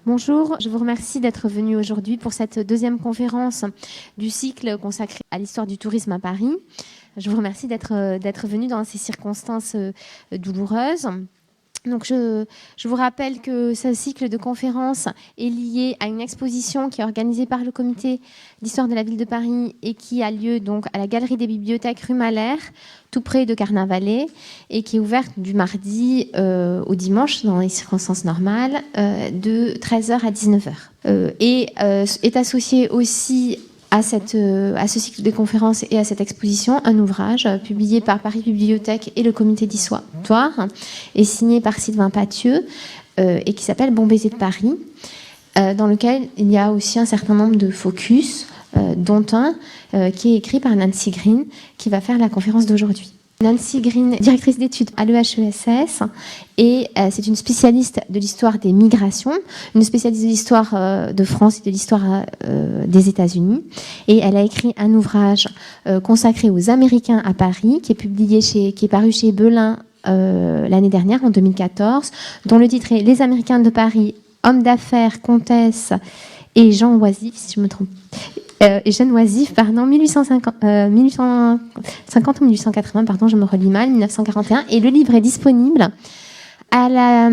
Bonjour, je vous remercie d'être venu aujourd'hui pour cette deuxième conférence du cycle consacré à l'histoire du tourisme à Paris. Je vous remercie d'être venu dans ces circonstances douloureuses. Donc je vous rappelle que ce cycle de conférences est lié à une exposition qui est organisée par le comité d'histoire de la ville de Paris et qui a lieu donc à la Galerie des Bibliothèques rue Malher, tout près de Carnavalet, et qui est ouverte du mardi au dimanche dans les circonstances normales de 13h à 19h. Et est associé aussi à ce cycle de conférences et à cette exposition, un ouvrage publié par Paris Bibliothèque et le comité d'histoire et signé par Sylvain Pathieu et qui s'appelle Bon baiser de Paris, dans lequel il y a aussi un certain nombre de focus, dont un qui est écrit par Nancy Green, qui va faire la conférence d'aujourd'hui. Nancy Green, directrice d'études à l'EHESS, et c'est une spécialiste de l'histoire des migrations, une spécialiste de l'histoire de France et de l'histoire des États-Unis. Et elle a écrit un ouvrage consacré aux Américains à Paris, qui est paru chez Belin l'année dernière, en 2014, dont le titre est Les Américains de Paris, hommes d'affaires, comtesses et gens oisifs, si je me trompe. Et Jeanne Oisif, 1850 ou 1880, pardon, je me relis mal, 1941. Et le livre est disponible à la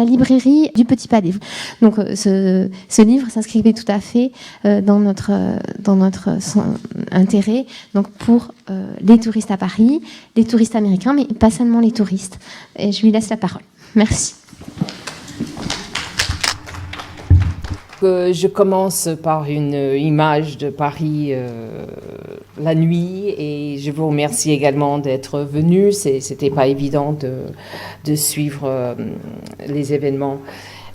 librairie du Petit Palais. Donc ce livre s'inscrivait tout à fait dans notre intérêt, donc pour les touristes à Paris, les touristes américains, mais pas seulement les touristes. Et je lui laisse la parole. Merci. Je commence par une image de Paris la nuit, et je vous remercie également d'être venu. C'était pas évident de suivre les événements.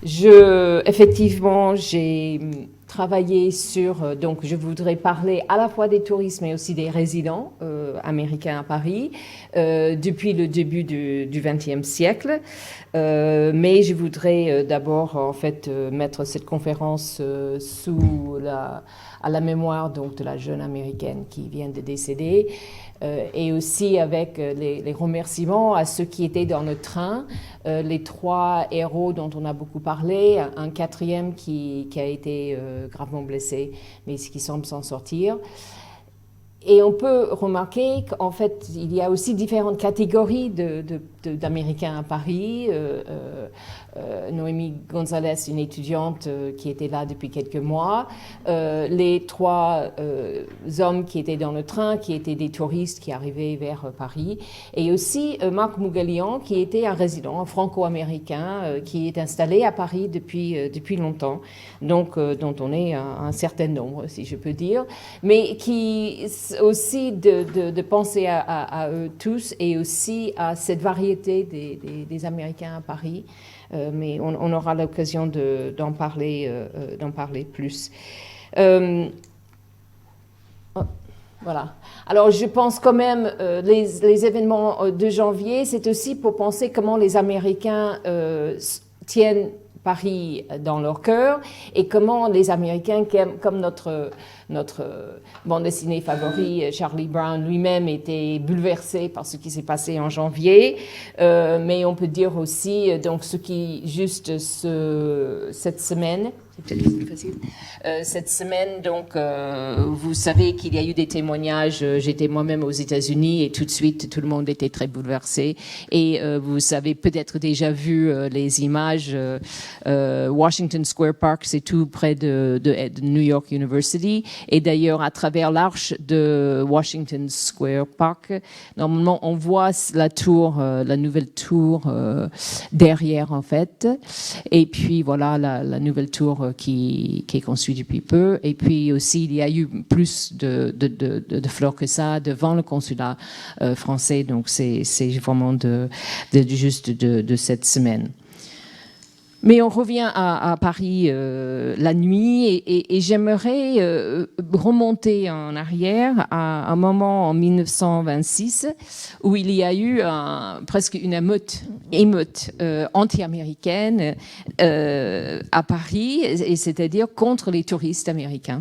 Effectivement, j'ai travaillé sur, donc je voudrais parler à la fois des touristes mais aussi des résidents américains à Paris depuis le début du XXe siècle. Mais je voudrais d'abord en fait mettre cette conférence à la mémoire donc de la jeune américaine qui vient de décéder, et aussi avec les remerciements à ceux qui étaient dans le train, les 3 héros dont on a beaucoup parlé, un 4e qui a été gravement blessé mais qui semble s'en sortir. Et on peut remarquer qu'en fait, il y a aussi différentes catégories d'Américains à Paris. Noémie Gonzalez, une étudiante qui était là depuis quelques mois. Les 3 hommes qui étaient dans le train, qui étaient des touristes qui arrivaient vers Paris. Et aussi Marc Mougalian, qui était un résident, un franco-américain, qui est installé à Paris depuis longtemps, donc dont on est un certain nombre, si je peux dire, mais qui aussi de penser à eux tous et aussi à cette variété des Américains à Paris. Mais on aura l'occasion d'en parler plus. Voilà. Alors, je pense quand même les événements de janvier, c'est aussi pour penser comment les Américains tiennent Paris dans leur cœur, et comment les Américains, comme notre bande dessinée favori, Charlie Brown lui-même, était bouleversé par ce qui s'est passé en janvier. Mais on peut dire aussi, donc, cette semaine, c'est peut-être plus facile. Cette semaine, donc, vous savez qu'il y a eu des témoignages. J'étais moi-même aux États-Unis et tout de suite, tout le monde était très bouleversé. Et vous avez peut-être déjà vu les images. Washington Square Park, c'est tout près de New York University. Et d'ailleurs, à travers l'arche de Washington Square Park, normalement, on voit la tour, la nouvelle tour derrière, en fait. Et puis, voilà, la nouvelle tour qui est construite depuis peu. Et puis aussi, il y a eu plus de fleurs que ça devant le consulat français. Donc, c'est vraiment juste de cette semaine. Mais on revient à Paris la nuit, et j'aimerais remonter en arrière à un moment en 1926 où il y a eu presque une émeute anti-américaine à Paris, et c'est-à-dire contre les touristes américains.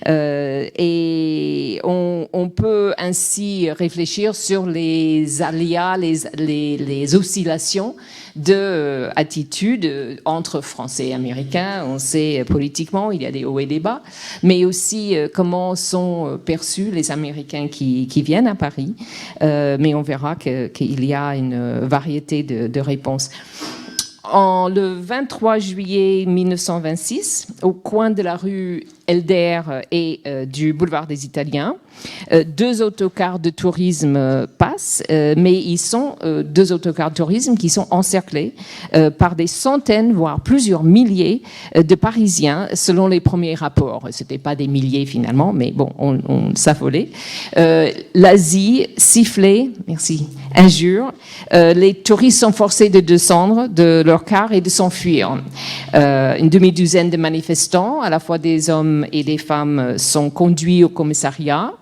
Et on peut ainsi réfléchir sur les aléas, les oscillations de attitudes entre Français et Américains. On sait politiquement, il y a des hauts et des bas, mais aussi comment sont perçus les Américains qui viennent à Paris. Mais on verra qu'il y a une variété de réponses. Le 23 juillet 1926, au coin de la rue Elder et du boulevard des Italiens, 2 autocars de tourisme passent, mais ils sont 2 autocars de tourisme qui sont encerclés par des centaines, voire plusieurs milliers de Parisiens, selon les premiers rapports. C'était pas des milliers finalement, mais bon, on s'affolait. L'Asie, sifflait, merci, injure. Les touristes sont forcés de descendre de leur car et de s'enfuir. Une demi-douzaine de manifestants, à la fois des hommes et des femmes, sont conduits au commissariat,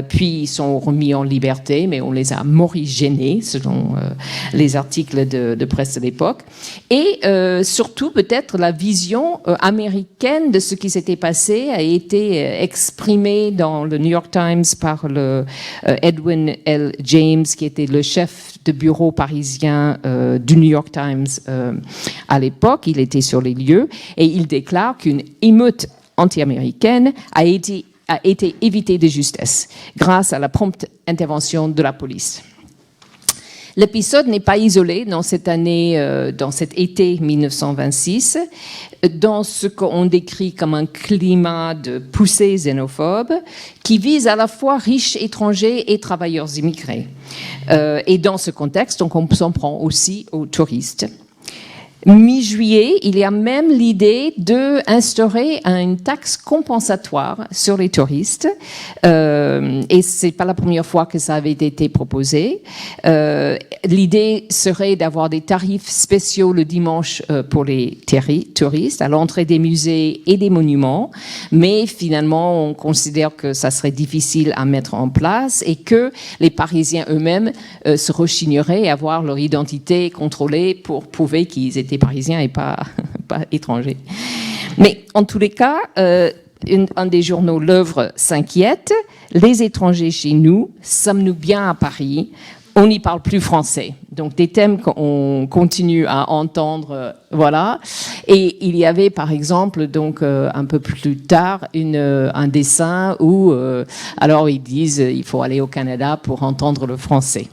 puis ils sont remis en liberté, mais on les a morigénés, selon les articles de presse de l'époque. Et surtout, peut-être, la vision américaine de ce qui s'était passé a été exprimée dans le New York Times par le Edwin L. James, qui était le chef de bureau parisien du New York Times à l'époque. Il était sur les lieux et il déclare qu'une émeute anti-américaine a été évitée de justesse grâce à la prompte intervention de la police. L'épisode n'est pas isolé dans cette année, dans cet été 1926, dans ce qu'on décrit comme un climat de poussée xénophobe qui vise à la fois riches étrangers et travailleurs immigrés. Et dans ce contexte, donc, on s'en prend aussi aux touristes. Mi-juillet, il y a même l'idée d'instaurer une taxe compensatoire sur les touristes. Et c'est pas la première fois que ça avait été proposé. L'idée serait d'avoir des tarifs spéciaux le dimanche pour les touristes à l'entrée des musées et des monuments. Mais finalement, on considère que ça serait difficile à mettre en place et que les Parisiens eux-mêmes se rechigneraient à avoir leur identité contrôlée pour prouver qu'ils étaient parisiens et pas étrangers. Mais en tous les cas, un des journaux, L'Œuvre, s'inquiète. Les étrangers chez nous, sommes-nous bien à Paris? On n'y parle plus français. Donc des thèmes qu'on continue à entendre, voilà. Et il y avait par exemple, donc un peu plus tard, un dessin où, alors ils disent, il faut aller au Canada pour entendre le français.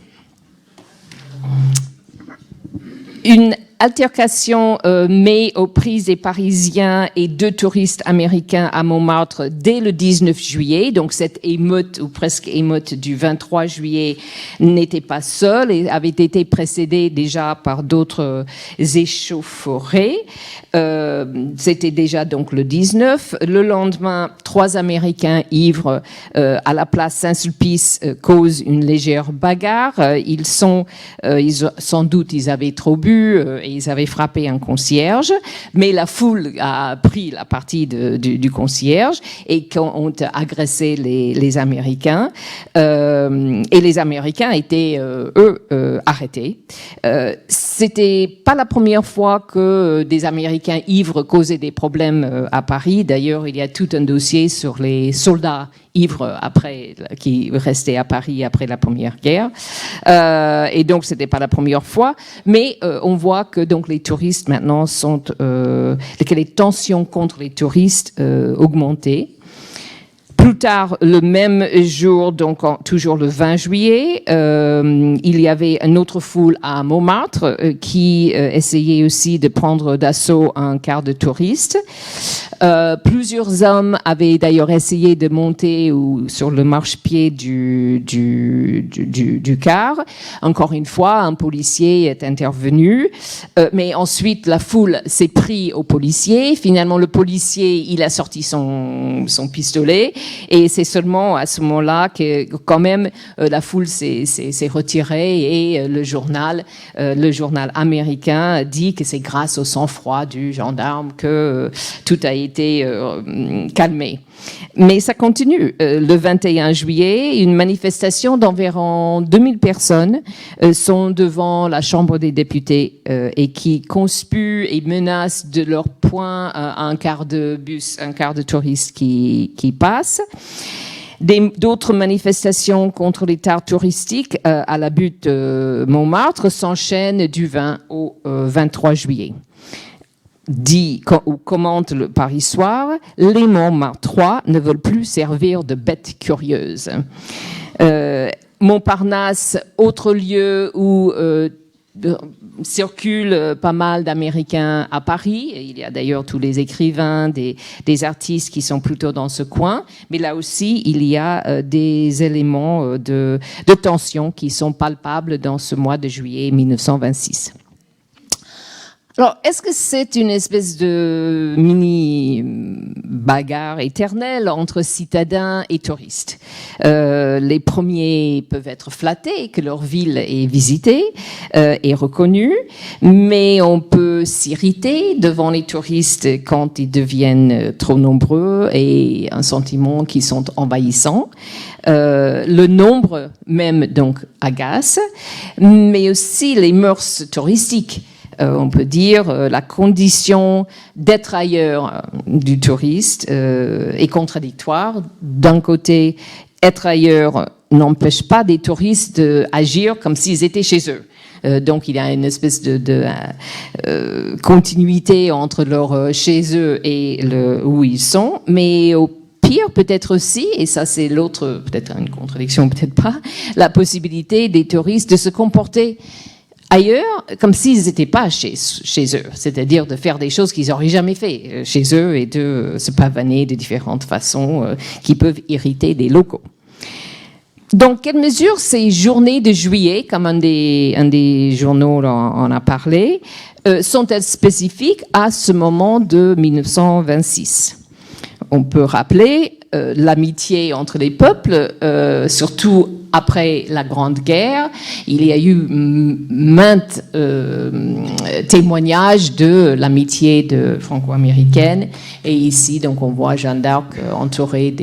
Une altercation met aux prises des Parisiens et 2 touristes américains à Montmartre dès le 19 juillet. Donc cette émeute, ou presque émeute, du 23 juillet n'était pas seule et avait été précédée déjà par d'autres échauffourées. C'était déjà donc le 19. Le lendemain, 3 Américains ivres à la place Saint-Sulpice causent une légère bagarre. Sans doute, ils avaient trop bu et ils avaient frappé un concierge, mais la foule a pris la partie du concierge et ont agressé les Américains. Et les Américains étaient, arrêtés. C'était pas la première fois que des Américains ivres causaient des problèmes à Paris. D'ailleurs, il y a tout un dossier sur les soldats ivres qui restaient à Paris après la Première Guerre. Et donc, c'était pas la première fois. Mais on voit que donc les touristes maintenant que les tensions contre les touristes augmentaient. Plus tard, le même jour, donc toujours le 20 juillet, il y avait une autre foule à Montmartre qui essayait aussi de prendre d'assaut un car de touristes. Plusieurs hommes avaient d'ailleurs essayé de monter sur le marchepied du car. Encore une fois, un policier est intervenu, mais ensuite la foule s'est pris au policier. Finalement, le policier, il a sorti son pistolet. Et c'est seulement à ce moment-là que, quand même, la foule s'est retirée et le journal américain dit que c'est grâce au sang-froid du gendarme que tout a été calmé. Mais ça continue. Le 21 juillet, une manifestation d'environ 2000 personnes sont devant la Chambre des députés et qui conspuent et menacent de leur poing un quart de touristes qui passe. D'autres manifestations contre l'État touristique à la butte Montmartre s'enchaînent du 20 au 23 juillet. Dit ou commente le Paris Soir, les Montmartrois ne veulent plus servir de bêtes curieuses. Montparnasse, autre lieu où circulent pas mal d'Américains à Paris. Il y a d'ailleurs tous les écrivains, des artistes qui sont plutôt dans ce coin. Mais là aussi, il y a des éléments de tension qui sont palpables dans ce mois de juillet 1926. Alors, est-ce que c'est une espèce de mini-bagarre éternelle entre citadins et touristes? Les premiers peuvent être flattés que leur ville est visitée et reconnue, mais on peut s'irriter devant les touristes quand ils deviennent trop nombreux et un sentiment qu'ils sont envahissants. Le nombre même donc agace, mais aussi les mœurs touristiques. On peut dire la condition d'être ailleurs du touriste est contradictoire. D'un côté, être ailleurs n'empêche pas des touristes d'agir comme s'ils étaient chez eux. Donc il y a une espèce de continuité entre leur chez eux et où ils sont, mais au pire, peut-être aussi, et ça c'est l'autre, peut-être une contradiction, peut-être pas, la possibilité des touristes de se comporter ailleurs, comme s'ils n'étaient pas chez eux, c'est-à-dire de faire des choses qu'ils n'auraient jamais fait chez eux et de se pavaner de différentes façons qui peuvent irriter des locaux. Dans quelle mesure ces journées de juillet, comme un des journaux en a parlé, sont-elles spécifiques à ce moment de 1926 ? On peut rappeler l'amitié entre les peuples, surtout après la Grande Guerre. Il y a eu maintes témoignages de l'amitié franco-américaine. Et ici, donc, on voit Jeanne d'Arc entourée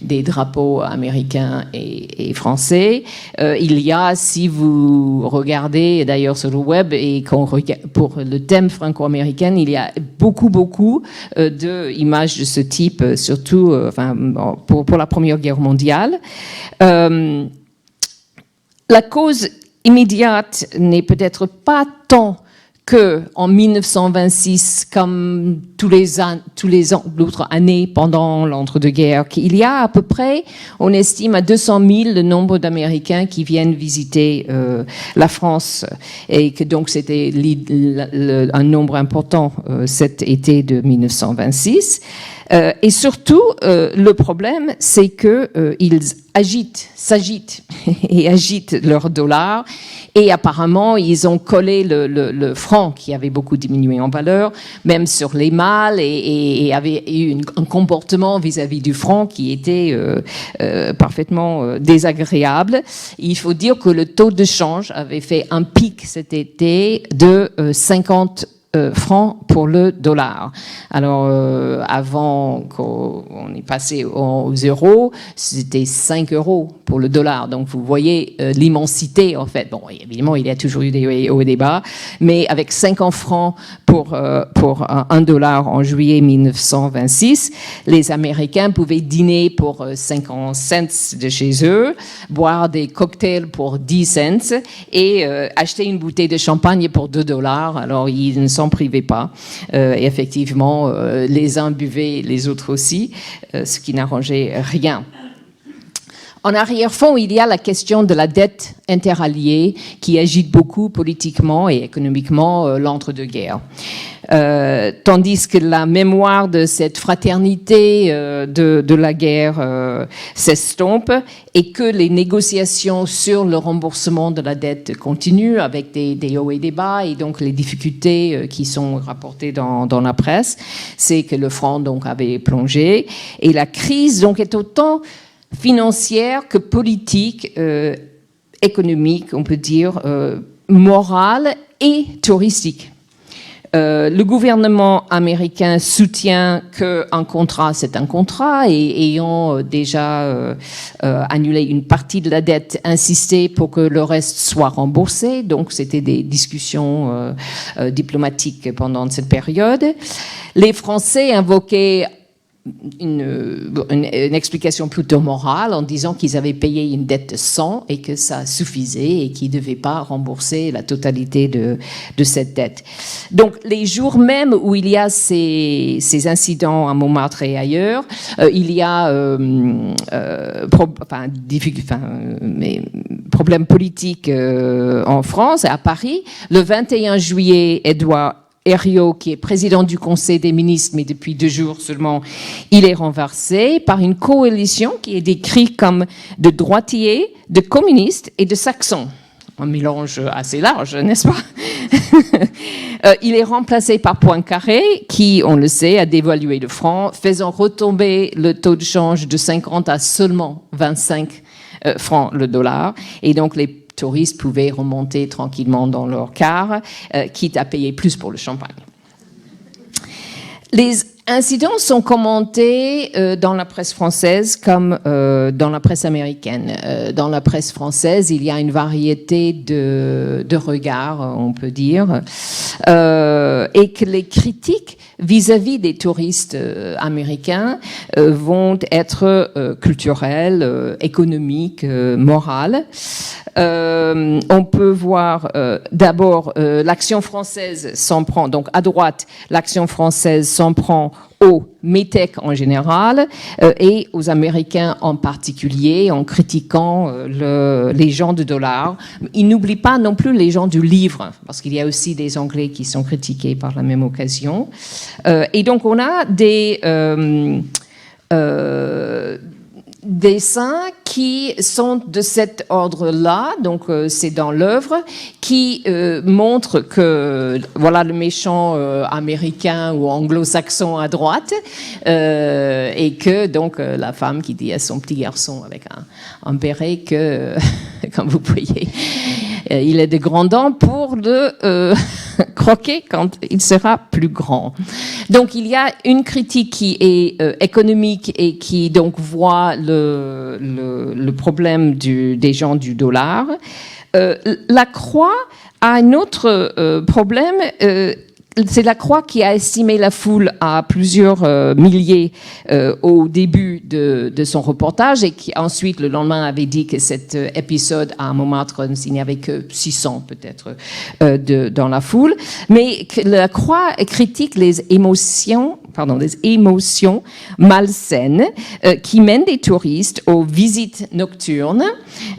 des drapeaux américains et français. Il y a, si vous regardez d'ailleurs sur le web, et pour le thème franco-américain, il y a beaucoup d'images de ce type, surtout pour la Première Guerre mondiale. La cause immédiate n'est peut-être pas tant que en 1926, comme tous les autres années pendant l'entre-deux-guerres, qu'il y a à peu près, on estime à 200 000 le nombre d'Américains qui viennent visiter la France, et que donc c'était un nombre important cet été de 1926. Et surtout, le problème, c'est que ils s'agitent et agitent leur dollar. Et apparemment, ils ont collé le franc qui avait beaucoup diminué en valeur, même sur les malles, et avait eu un comportement vis-à-vis du franc qui était parfaitement désagréable. Il faut dire que le taux de change avait fait un pic cet été de 50 francs pour le dollar. Alors, avant qu'on est passé aux euros, c'était 5 euros pour le dollar. Donc, vous voyez l'immensité, en fait. Bon, évidemment, il y a toujours eu des hauts et des bas, mais avec 50 francs pour un dollar en juillet 1926, les Américains pouvaient dîner pour 50 cents de chez eux, boire des cocktails pour 10 cents et acheter une bouteille de champagne pour 2 dollars. Alors, ils ne s'en privaient pas. Et effectivement, les uns buvaient, les autres aussi, ce qui n'arrangeait rien. En arrière-fond, il y a la question de la dette interalliée qui agite beaucoup politiquement et économiquement l'entre-deux-guerres. Tandis que la mémoire de cette fraternité de la guerre s'estompe et que les négociations sur le remboursement de la dette continuent avec des hauts et des bas, et donc les difficultés qui sont rapportées dans la presse, c'est que le franc donc avait plongé, et la crise donc est autant financière que politique, économique, on peut dire, morale et touristique. Le gouvernement américain soutient qu'un contrat, c'est un contrat, et ayant déjà annulé une partie de la dette, insisté pour que le reste soit remboursé. Donc, c'était des discussions diplomatiques pendant cette période. Les Français invoquaient une explication plutôt morale en disant qu'ils avaient payé une dette de sang et que ça suffisait et qu'ils ne devaient pas rembourser la totalité de cette dette. Donc, les jours même où il y a ces incidents à Montmartre et ailleurs, il y a problèmes politiques en France et à Paris. Le 21 juillet, Édouard Herriot, qui est président du Conseil des ministres, mais depuis 2 jours seulement, il est renversé par une coalition qui est décrite comme de droitiers, de communistes et de saxons. Un mélange assez large, n'est-ce pas? Il est remplacé par Poincaré, qui, on le sait, a dévalué le franc, faisant retomber le taux de change de 50 à seulement 25 francs le dollar. Et donc, les touristes pouvaient remonter tranquillement dans leur car, quitte à payer plus pour le champagne. Les incidents sont commentés dans la presse française comme dans la presse américaine. Dans la presse française, il y a une variété de regards, on peut dire, et que les critiques vis-à-vis des touristes américains vont être culturelles, économiques, morales. On peut voir d'abord l'action française s'en prend, donc à droite, l'action française s'en prend aux métèques en général et aux Américains en particulier, en critiquant les gens de dollars. Ils n'oublient pas non plus les gens du livre, parce qu'il y a aussi des Anglais qui sont critiqués par la même occasion. Et donc on a des dessins qui sont de cet ordre-là, donc c'est dans l'œuvre, qui montre que voilà le méchant américain ou anglo-saxon à droite, et que donc la femme qui dit à son petit garçon avec un béret que, comme vous voyez, il est de grandes dents pour le croquer quand il sera plus grand. Donc il y a une critique qui est économique et qui donc voit le problème des gens du dollar. La Croix a un autre problème. C'est la Croix qui a estimé la foule à plusieurs milliers au début de son reportage et qui ensuite, le lendemain, avait dit que cet épisode à Montmartre, il n'y avait que 600 peut-être dans la foule. Mais que la Croix critique les émotions malsaines qui mènent des touristes aux visites nocturnes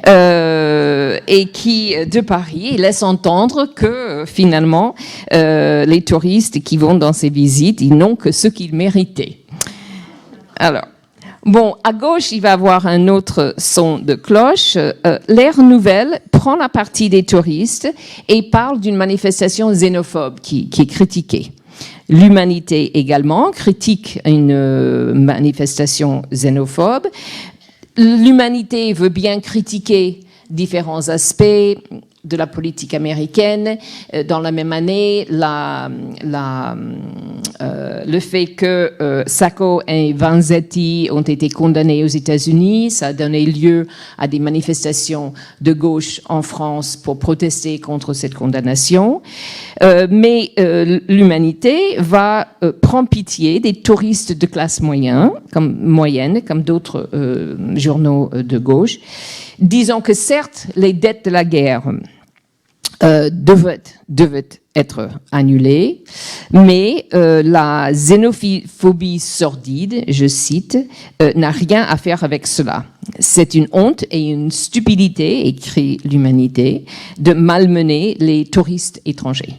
et qui, de Paris, laissent entendre que finalement, les touristes qui vont dans ces visites, ils n'ont que ce qu'ils méritaient. Alors, bon, à gauche, il va y avoir un autre son de cloche. L'Air Nouvelle prend la partie des touristes et parle d'une manifestation xénophobe qui est critiquée. L'Humanité également critique une manifestation xénophobe. L'Humanité veut bien critiquer différents aspects de la politique américaine. Dans la même année, le fait que Sacco et Vanzetti ont été condamnés aux États-Unis, ça a donné lieu à des manifestations de gauche en France pour protester contre cette condamnation. Mais l'Humanité va prendre pitié des touristes de classe moyenne, comme d'autres journaux de gauche, disant que certes, les dettes de la guerre devaient être annulées, mais la xénophobie sordide, je cite, n'a rien à faire avec cela. C'est une honte et une stupidité, écrit l'Humanité, de malmener les touristes étrangers.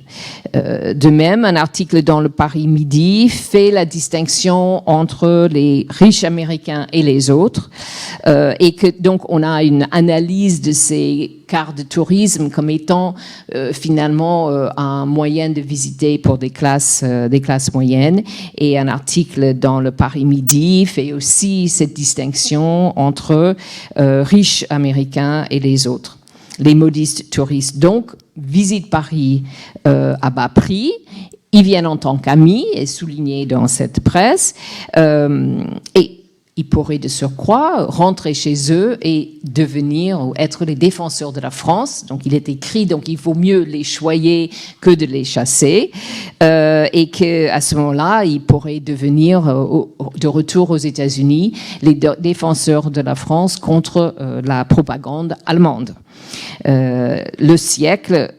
De même, un article dans le Paris Midi fait la distinction entre les riches américains et les autres, et que donc on a une analyse de ces cartes de tourisme comme étant finalement un moyen de visiter pour des classes moyennes, et un article dans le Paris Midi fait aussi cette distinction entre riches américains et les autres. Les modestes touristes, donc, visitent Paris à bas prix. Ils viennent en tant qu'amis, est souligné dans cette presse, et ils pourraient de surcroît rentrer chez eux et devenir ou être les défenseurs de la France. Donc il est écrit, donc il vaut mieux les choyer que de les chasser. et qu'à ce moment-là, ils pourraient devenir, de retour aux États-Unis, les défenseurs de la France contre la propagande allemande. Le siècle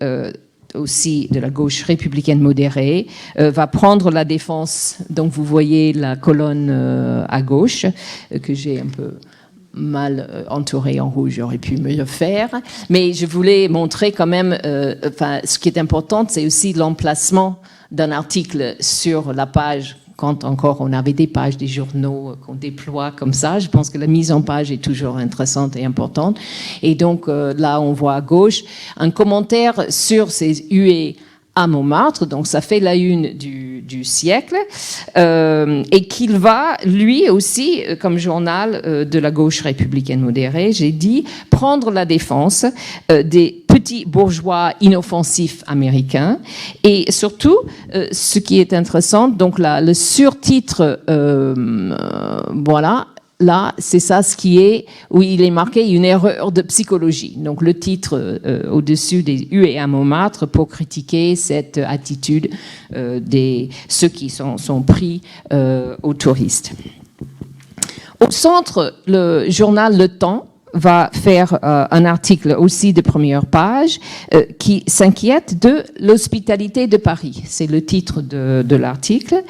aussi de la gauche républicaine modérée, va prendre la défense. Donc vous voyez la colonne à gauche, que j'ai un peu mal entourée en rouge, j'aurais pu mieux le faire. Mais je voulais montrer quand même, ce qui est important, c'est aussi l'emplacement d'un article sur la page. Quand encore on avait des pages des journaux qu'on déploie comme ça, je pense que la mise en page est toujours intéressante et importante. Et donc là, on voit à gauche un commentaire sur ces huées à Montmartre, donc ça fait la une du siècle, et qu'il va, lui aussi, comme journal de la gauche républicaine modérée, j'ai dit, prendre la défense des petits bourgeois inoffensifs américains, et surtout, ce qui est intéressant, donc là, le surtitre, voilà, là, c'est ça ce qui est, où il est marqué une erreur de psychologie. Donc le titre au-dessus des huées à Montmartre pour critiquer cette attitude des ceux qui sont pris aux touristes. Au centre, le journal Le Temps va faire un article aussi de première page qui s'inquiète de l'hospitalité de Paris. C'est le titre de l'article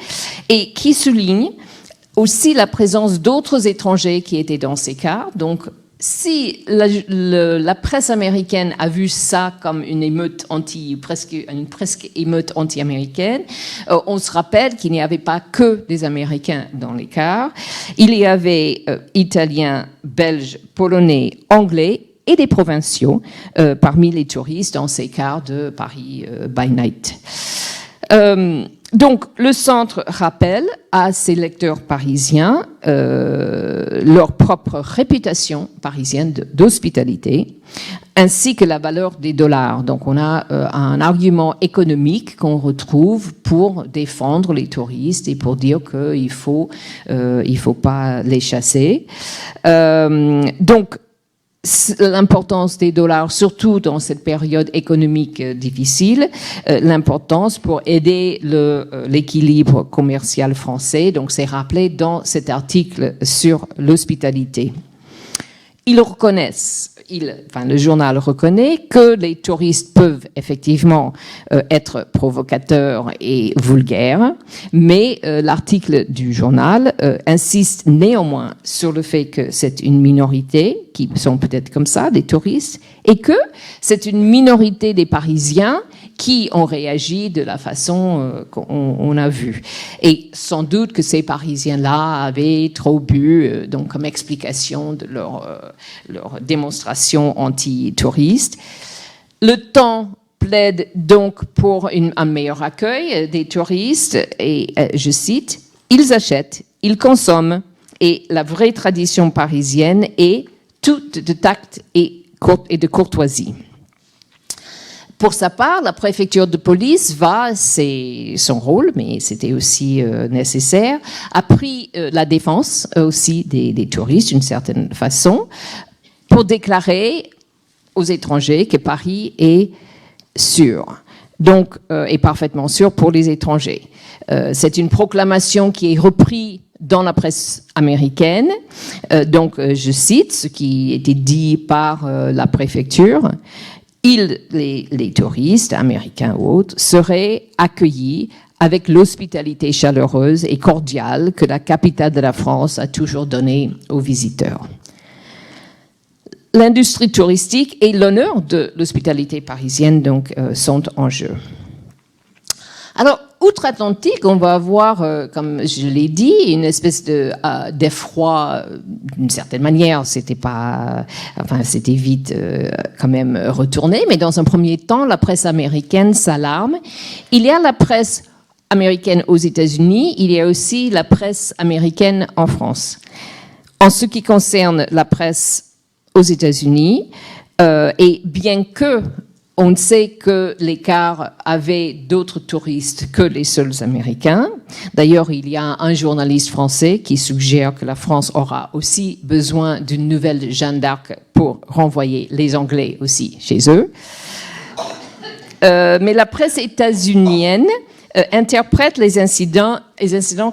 et qui souligne aussi la présence d'autres étrangers qui étaient dans ces cars. Donc, si la presse américaine a vu ça comme une émeute presque émeute anti-américaine, on se rappelle qu'il n'y avait pas que des Américains dans les cars. Il y avait Italiens, Belges, Polonais, Anglais et des provinciaux parmi les touristes dans ces cars de Paris by night. Donc, le centre rappelle à ses lecteurs parisiens leur propre réputation parisienne d'hospitalité, ainsi que la valeur des dollars. Donc, on a un argument économique qu'on retrouve pour défendre les touristes et pour dire qu'il faut pas les chasser. Donc, l'importance des dollars, surtout dans cette période économique difficile, l'importance pour aider l'équilibre commercial français. Donc, c'est rappelé dans cet article sur l'hospitalité. Ils reconnaissent, le journal reconnaît que les touristes peuvent effectivement être provocateurs et vulgaires, mais l'article du journal insiste néanmoins sur le fait que c'est une minorité, qui sont peut-être comme ça, des touristes, et que c'est une minorité des Parisiens qui ont réagi de la façon qu'on a vu. Et sans doute que ces Parisiens-là avaient trop bu, donc comme explication de leur démonstration anti-touriste. Le Temps plaide donc pour un meilleur accueil des touristes et, je cite, « Ils achètent, ils consomment et la vraie tradition parisienne est toute de tact et de courtoisie. » Pour sa part, la préfecture de police c'est son rôle, mais c'était aussi nécessaire, a pris la défense aussi des touristes d'une certaine façon pour déclarer aux étrangers que Paris est sûr, donc est parfaitement sûr pour les étrangers. C'est une proclamation qui est reprise dans la presse américaine. Donc, je cite ce qui était dit par la préfecture. Les touristes, américains ou autres, seraient accueillis avec l'hospitalité chaleureuse et cordiale que la capitale de la France a toujours donnée aux visiteurs. L'industrie touristique et l'honneur de l'hospitalité parisienne donc, sont en jeu. Alors, outre-Atlantique, on va avoir, comme je l'ai dit, une espèce d'effroi, d'une certaine manière. C'était vite quand même retourné, mais dans un premier temps, la presse américaine s'alarme. Il y a la presse américaine aux États-Unis, il y a aussi la presse américaine en France. En ce qui concerne la presse aux États-Unis, et bien que on sait que les cars avaient d'autres touristes que les seuls Américains. D'ailleurs, il y a un journaliste français qui suggère que la France aura aussi besoin d'une nouvelle Jeanne d'Arc pour renvoyer les Anglais aussi chez eux. Mais la presse états-unienne interprètent les incidents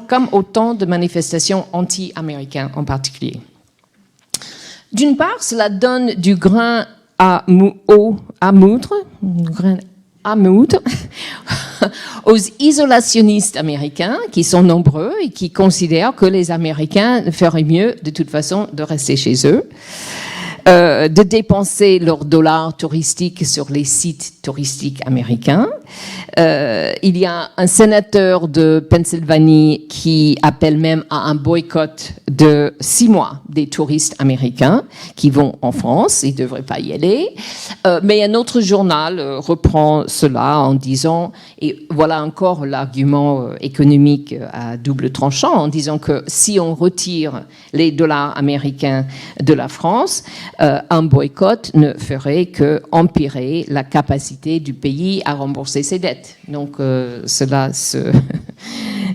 comme autant de manifestations anti-américaines en particulier. D'une part, cela donne du grain à moudre aux isolationnistes américains, qui sont nombreux et qui considèrent que les Américains feraient mieux, de toute façon, de rester chez eux, de dépenser leurs dollars touristiques sur les sites touristiques américains. Il y a un sénateur de Pennsylvanie qui appelle même à un boycott de 6 mois des touristes américains qui vont en France. Ils ne devraient pas y aller. Mais un autre journal reprend cela en disant, et voilà encore l'argument économique à double tranchant, en disant que si on retire les dollars américains de la France, un boycott ne ferait que empirer la capacité du pays à rembourser ses dettes. Donc,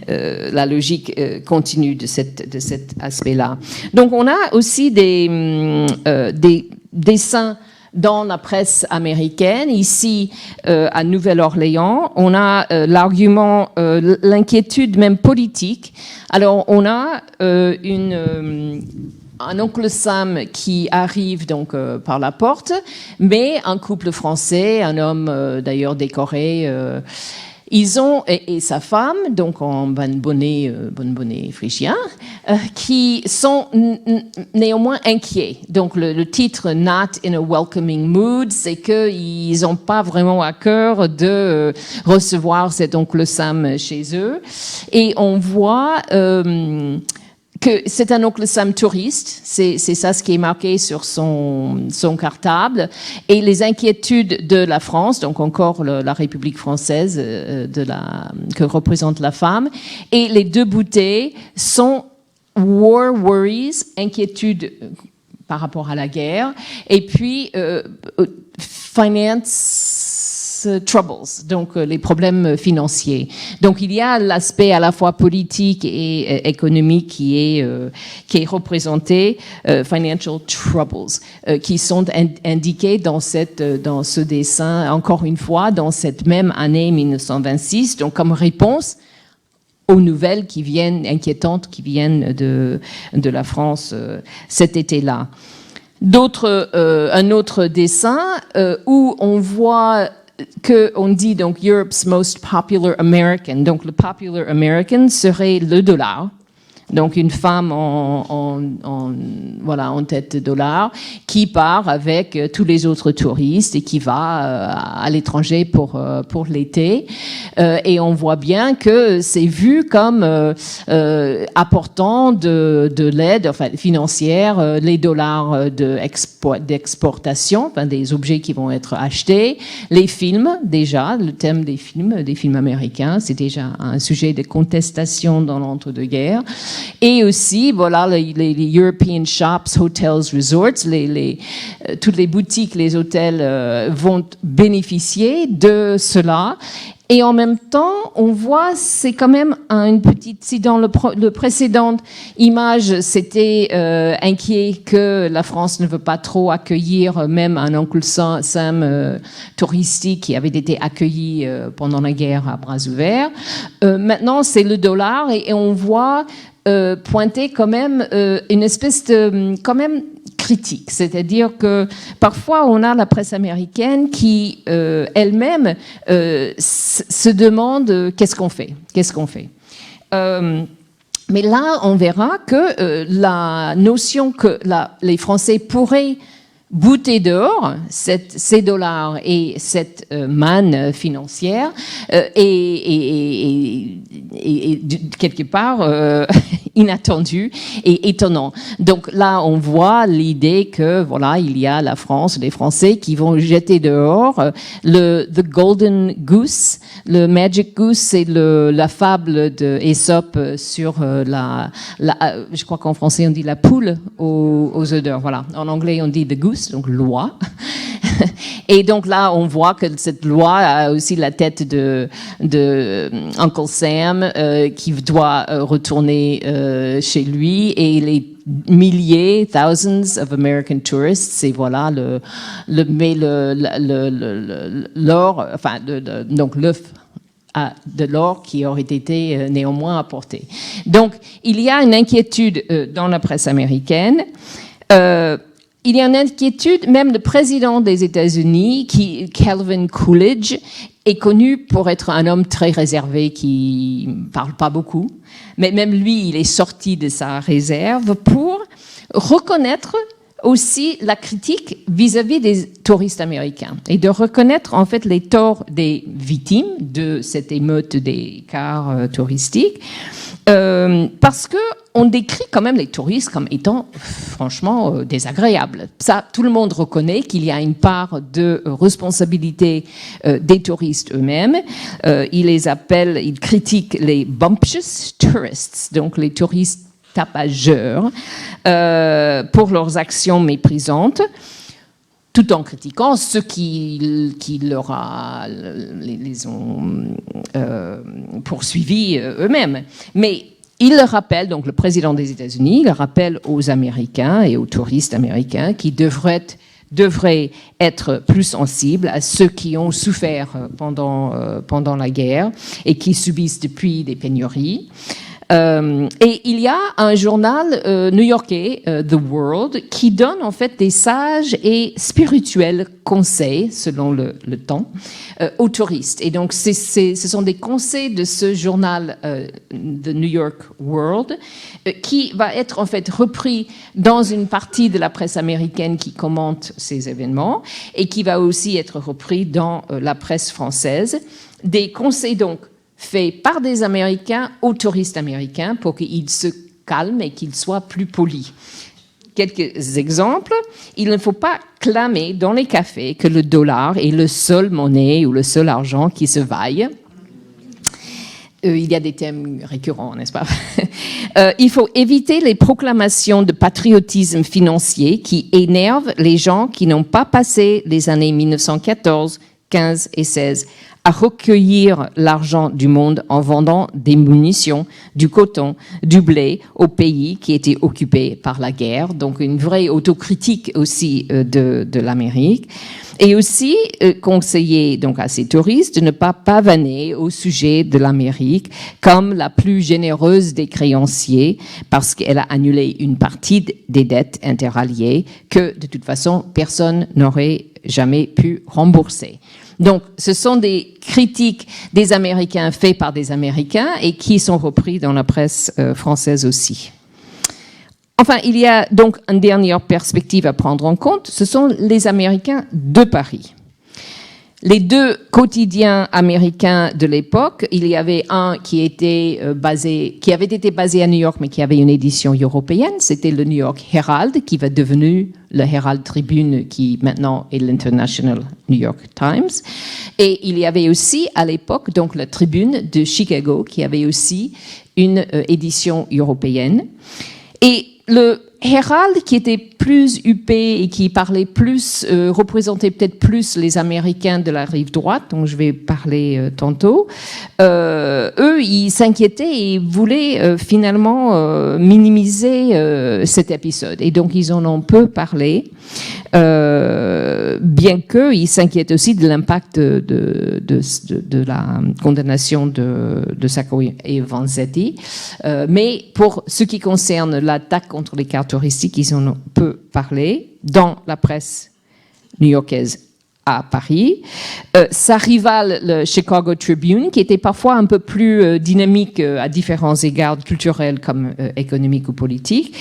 la logique continue de cet aspect-là. Donc, on a aussi des dessins dans la presse américaine. Ici, à Nouvelle-Orléans, on a l'argument, l'inquiétude même politique. Alors, on a un oncle Sam qui arrive donc par la porte, mais un couple français, un homme d'ailleurs décoré, ils ont et sa femme, donc en bonnet phrygien, qui sont néanmoins inquiets. Donc le titre Not in a Welcoming Mood, c'est qu'ils n'ont pas vraiment à cœur de recevoir cet oncle Sam chez eux, et on voit que c'est un oncle Sam touriste, c'est ça ce qui est marqué sur son cartable, et les inquiétudes de la France, donc encore la République française que représente la femme, et les deux bouteilles sont war worries, inquiétudes par rapport à la guerre, et puis finance troubles, donc les problèmes financiers. Donc il y a l'aspect à la fois politique et économique qui est représenté, financial troubles, qui sont indiqués dans ce dessin, encore une fois, dans cette même année 1926, donc comme réponse aux nouvelles inquiétantes qui viennent de la France cet été-là. Un autre dessin où on voit on dit donc Europe's most popular American. Donc le popular American serait le dollar. Donc une femme en tête de dollar qui part avec tous les autres touristes et qui va à l'étranger pour l'été. Et on voit bien que c'est vu comme apportant de l'aide financière, les dollars d'exportation, des objets qui vont être achetés, les films déjà, le thème des films américains, c'est déjà un sujet de contestation dans l'entre-deux-guerres. Et aussi, les European shops, hotels, resorts, toutes les boutiques, les hôtels vont bénéficier de cela. Et en même temps, on voit, c'est quand même une petite... Si dans le précédente image, c'était inquiet que la France ne veut pas trop accueillir même un oncle Sam touristique qui avait été accueilli pendant la guerre à bras ouverts. Maintenant, c'est le dollar et on voit pointer quand même une espèce de... quand même critique, c'est-à-dire que parfois on a la presse américaine qui elle-même se demande qu'est-ce qu'on fait. Mais là, on verra que la notion que les Français pourraient bouter dehors ces dollars et cette manne financière et quelque part inattendu et étonnant. Donc là, on voit l'idée que il y a la France, les Français qui vont jeter dehors the golden goose, le magic goose, c'est la fable de Aesop sur je crois qu'en français on dit la poule aux œufs d'or. Voilà. En anglais on dit the goose, donc loi. Et donc là, on voit que cette loi a aussi la tête de Uncle Sam qui doit retourner chez lui, et les milliers, thousands of American tourists, c'est l'or, donc l'œuf de l'or qui aurait été néanmoins apporté. Donc, il y a une inquiétude dans la presse américaine. Il y a une inquiétude, même le président des États-Unis, Calvin Coolidge, est connu pour être un homme très réservé qui ne parle pas beaucoup. Mais même lui, il est sorti de sa réserve pour reconnaître aussi la critique vis-à-vis des touristes américains et de reconnaître en fait les torts des victimes de cette émeute des cars touristiques parce que on décrit quand même les touristes comme étant franchement désagréables. Ça, tout le monde reconnaît qu'il y a une part de responsabilité des touristes eux-mêmes. Il critique les bumptious tourists, donc les touristes tapageurs, pour leurs actions méprisantes, tout en critiquant ceux qui les ont poursuivis eux-mêmes. Mais il le rappelle, donc le président des États-Unis, il le rappelle aux Américains et aux touristes américains qui devraient être plus sensibles à ceux qui ont souffert pendant la guerre et qui subissent depuis des pénuries. Et il y a un journal new-yorkais, The World, qui donne en fait des sages et spirituels conseils, selon le temps, aux touristes. Et donc, ce sont des conseils de ce journal, The New York World, qui va être en fait repris dans une partie de la presse américaine qui commente ces événements et qui va aussi être repris dans la presse française. Des conseils donc fait par des Américains aux touristes américains pour qu'ils se calment et qu'ils soient plus polis. Quelques exemples. Il ne faut pas clamer dans les cafés que le dollar est le seul monnaie ou le seul argent qui se vaille. Il y a des thèmes récurrents, n'est-ce pas? Il faut éviter les proclamations de patriotisme financier qui énervent les gens qui n'ont pas passé les années 1914, 15 et 16 à recueillir l'argent du monde en vendant des munitions, du coton, du blé aux pays qui étaient occupés par la guerre. Donc une vraie autocritique aussi de l'Amérique. Et aussi conseiller donc à ces touristes de ne pas pavaner au sujet de l'Amérique comme la plus généreuse des créanciers parce qu'elle a annulé une partie des dettes interalliées que de toute façon personne n'aurait jamais pu rembourser. Donc, ce sont des critiques des Américains faits par des Américains et qui sont repris dans la presse française aussi. Enfin, il y a donc une dernière perspective à prendre en compte, ce sont les Américains de Paris. Les deux quotidiens américains de l'époque, il y avait un qui avait été basé à New York, mais qui avait une édition européenne. C'était le New York Herald, qui va devenir le Herald Tribune, qui maintenant est l'International New York Times. Et il y avait aussi à l'époque donc la Tribune de Chicago, qui avait aussi une édition européenne. Et le Herald, qui était plus huppé et qui parlait plus, représentait peut-être plus les Américains de la rive droite, dont je vais parler tantôt, eux, ils s'inquiétaient et voulaient finalement minimiser cet épisode. Et donc, ils en ont peu parlé, bien qu'ils s'inquiètent aussi de l'impact de la condamnation de Sacco et Vanzetti. Mais pour ce qui concerne l'attaque contre les cartes touristiques, ils en ont peu parlé dans la presse new-yorkaise à Paris. Sa rivale, le Chicago Tribune, qui était parfois un peu plus dynamique à différents égards culturels comme économiques ou politiques,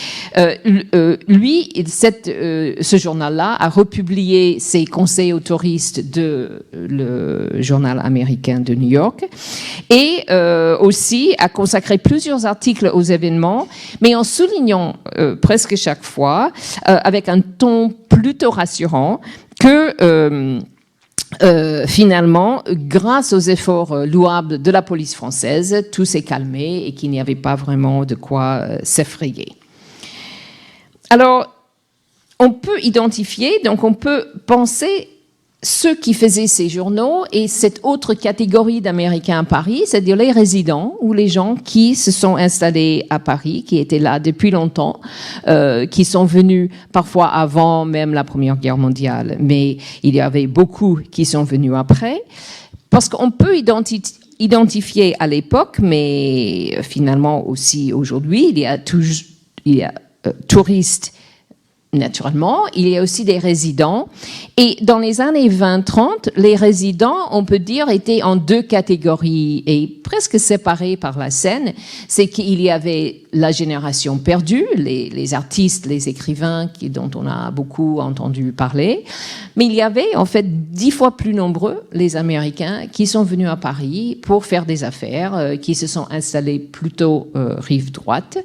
lui, ce journal-là a republié ses conseils aux touristes de le journal américain de New York et aussi a consacré plusieurs articles aux événements, mais en soulignant presque chaque fois, avec un ton plutôt rassurant, que finalement, grâce aux efforts louables de la police française, tout s'est calmé et qu'il n'y avait pas vraiment de quoi s'effrayer. Alors, on peut identifier, donc on peut penser ceux qui faisaient ces journaux et cette autre catégorie d'Américains à Paris, c'est-à-dire les résidents ou les gens qui se sont installés à Paris, qui étaient là depuis longtemps, qui sont venus parfois avant même la Première Guerre mondiale, mais il y avait beaucoup qui sont venus après, parce qu'on peut identifié à l'époque, mais finalement aussi aujourd'hui. Il y a touristes, naturellement. Il y a aussi des résidents. Et dans les années 20-30, les résidents, on peut dire, étaient en deux catégories et presque séparés par la Seine. C'est qu'il y avait la génération perdue, les artistes, les écrivains dont on a beaucoup entendu parler. Mais il y avait en fait 10 fois plus nombreux les Américains qui sont venus à Paris pour faire des affaires, qui se sont installés plutôt rive droite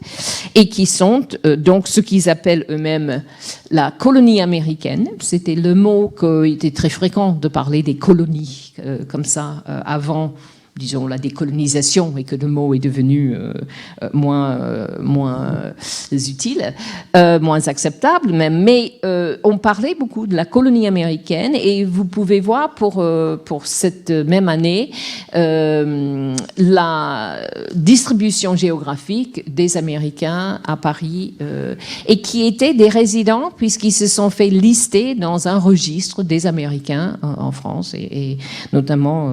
et qui sont donc ce qu'ils appellent eux-mêmes la colonie américaine. C'était le mot qu'il était très fréquent de parler des colonies comme ça avant, disons, la décolonisation, et que le mot est devenu moins utile, moins acceptable même. Mais on parlait beaucoup de la colonie américaine, et vous pouvez voir pour cette même année la distribution géographique des Américains à Paris, et qui étaient des résidents, puisqu'ils se sont fait lister dans un registre des Américains en France, et notamment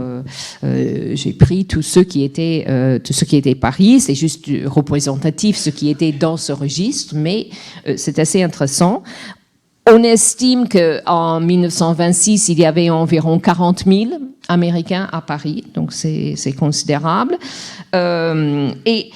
j'ai pris tous ceux qui étaient Paris. C'est juste représentatif ce qui était dans ce registre, mais c'est assez intéressant. On estime qu'en 1926, il y avait environ 40 000 Américains à Paris, donc c'est considérable. Et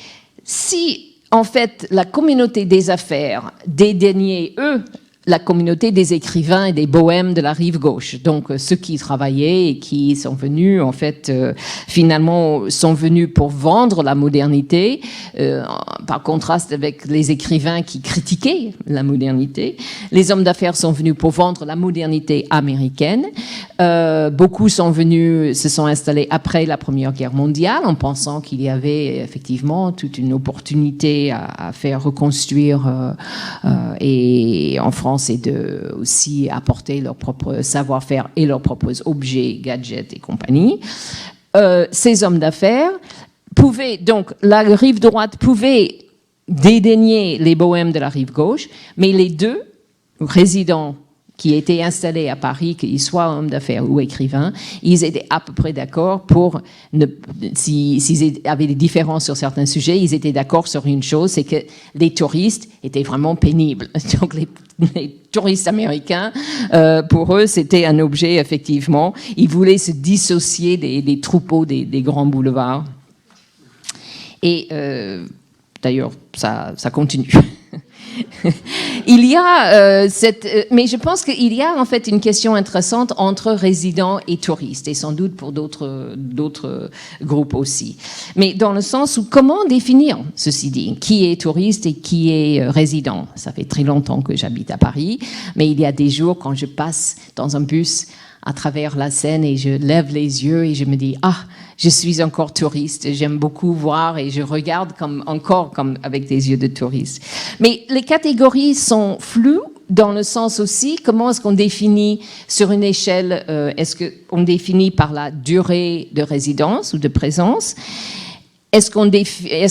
si, en fait, la communauté des affaires dédaignait, eux, la communauté des écrivains et des bohèmes de la rive gauche. Donc, ceux qui travaillaient et qui sont venus, en fait, finalement, sont venus pour vendre la modernité, par contraste avec les écrivains qui critiquaient la modernité. Les hommes d'affaires sont venus pour vendre la modernité américaine. Beaucoup se sont installés après la Première Guerre mondiale, en pensant qu'il y avait effectivement toute une opportunité à faire reconstruire, et en France, et de aussi apporter leur propre savoir-faire et leurs propres objets, gadgets et compagnie. Ces hommes d'affaires pouvaient, donc la rive droite pouvait dédaigner les bohèmes de la rive gauche, mais les deux résidents qui étaient installés à Paris, qu'ils soient hommes d'affaires ou écrivains, ils étaient à peu près d'accord pour, s'ils avaient des différences sur certains sujets, ils étaient d'accord sur une chose, c'est que les touristes étaient vraiment pénibles. Donc les touristes américains, pour eux, c'était un objet, effectivement. Ils voulaient se dissocier des troupeaux des grands boulevards. Et d'ailleurs, ça continue. Il y a mais je pense qu'il y a en fait une question intéressante entre résidents et touristes, et sans doute pour d'autres groupes aussi. Mais dans le sens où comment définir, ceci dit, qui est touriste et qui est résident. Ça fait très longtemps que j'habite à Paris, mais il y a des jours quand je passe dans un bus à travers la Seine et je lève les yeux et je me dis je suis encore touriste, j'aime beaucoup voir et je regarde encore avec des yeux de touriste. Mais les catégories sont floues dans le sens aussi, comment est-ce qu'on définit sur une échelle, est-ce qu'on définit par la durée de résidence ou de présence? Est-ce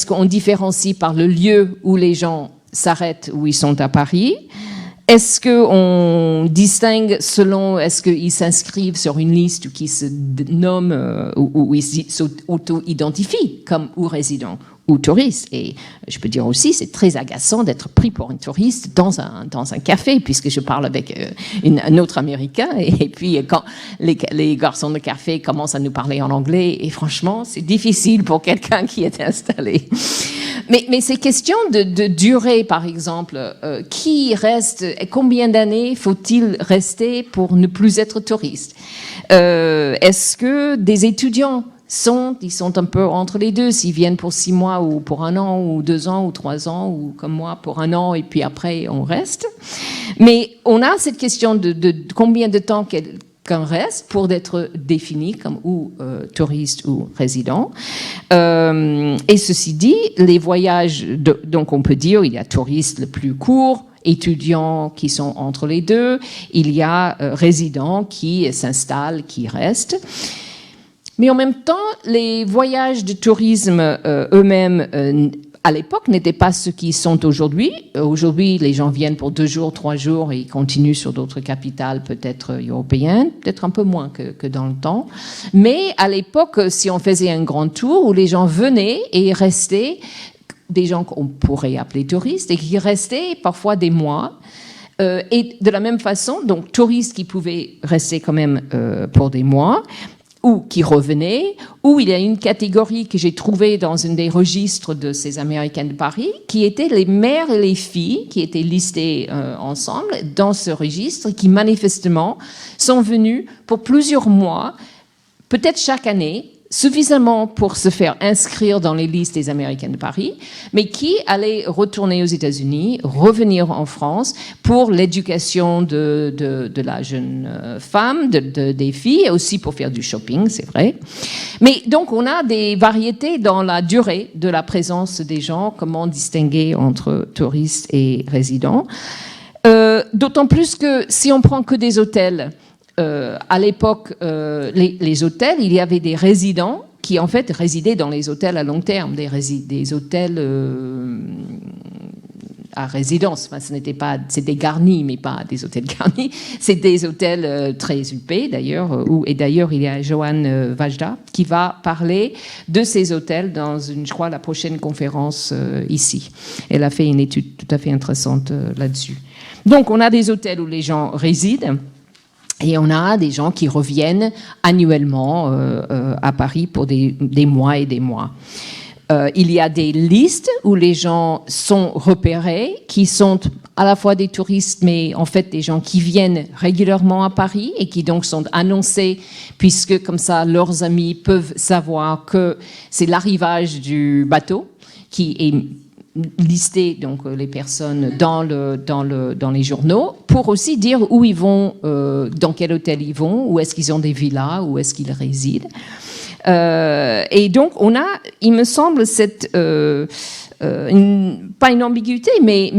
qu'on différencie par le lieu où les gens s'arrêtent, où ils sont à Paris? Est-ce qu'on distingue selon, est-ce qu'ils s'inscrivent sur une liste ou qu'ils se nomment ou ils s'auto-identifient comme ou résidents ou touristes? Et je peux dire aussi, c'est très agaçant d'être pris pour un touriste dans un café, puisque je parle avec un autre Américain, et puis quand les garçons de café commencent à nous parler en anglais, et franchement, c'est difficile pour quelqu'un qui est installé. Mais ces questions de durée, par exemple, qui reste, combien d'années faut-il rester pour ne plus être touriste? Est-ce que des étudiants ils sont un peu entre les deux, s'ils viennent pour 6 mois ou pour 1 an ou 2 ans ou 3 ans, ou comme moi pour 1 an et puis après on reste. Mais on a cette question de combien de temps qu'un reste pour être défini comme ou touriste ou résident. Et ceci dit, les voyages, donc on peut dire il y a touristes le plus court, étudiants qui sont entre les deux, il y a résidents qui s'installent, qui restent. Mais en même temps, les voyages de tourisme eux-mêmes à l'époque, n'étaient pas ceux qui sont aujourd'hui. Aujourd'hui, les gens viennent pour 2 jours, 3 jours et ils continuent sur d'autres capitales, peut-être européennes, peut-être un peu moins que dans le temps. Mais à l'époque, si on faisait un grand tour où les gens venaient et restaient, des gens qu'on pourrait appeler touristes, et qui restaient parfois des mois, et de la même façon, donc touristes qui pouvaient rester quand même pour des mois, ou qui revenaient, ou il y a une catégorie que j'ai trouvée dans un des registres de ces Américains de Paris, qui étaient les mères et les filles, qui étaient listées ensemble dans ce registre, qui manifestement sont venus pour plusieurs mois, peut-être chaque année, suffisamment pour se faire inscrire dans les listes des Américains de Paris, mais qui allaient retourner aux États-Unis, revenir en France pour l'éducation de la jeune femme, des filles, et aussi pour faire du shopping, c'est vrai. Mais donc, on a des variétés dans la durée de la présence des gens, comment distinguer entre touristes et résidents. D'autant plus que si on prend que des hôtels, à l'époque, les hôtels, il y avait des résidents qui, en fait, résidaient dans les hôtels à long terme, des hôtels à résidence. Enfin, c'était garni, mais pas des hôtels garnis. C'est des hôtels très huppés, d'ailleurs. Et d'ailleurs, il y a Joanne Vajda qui va parler de ces hôtels dans, je crois, la prochaine conférence ici. Elle a fait une étude tout à fait intéressante là-dessus. Donc, on a des hôtels où les gens résident. Et on a des gens qui reviennent annuellement à Paris pour des mois et des mois. Il y a des listes où les gens sont repérés, qui sont à la fois des touristes, mais en fait des gens qui viennent régulièrement à Paris et qui donc sont annoncés, puisque comme ça leurs amis peuvent savoir que c'est l'arrivage du bateau qui est lister donc les personnes dans les journaux pour aussi dire où ils vont, dans quel hôtel ils vont, où est-ce qu'ils ont des villas, où est-ce qu'ils résident. Et donc on a, il me semble, cette pas une ambiguïté, mais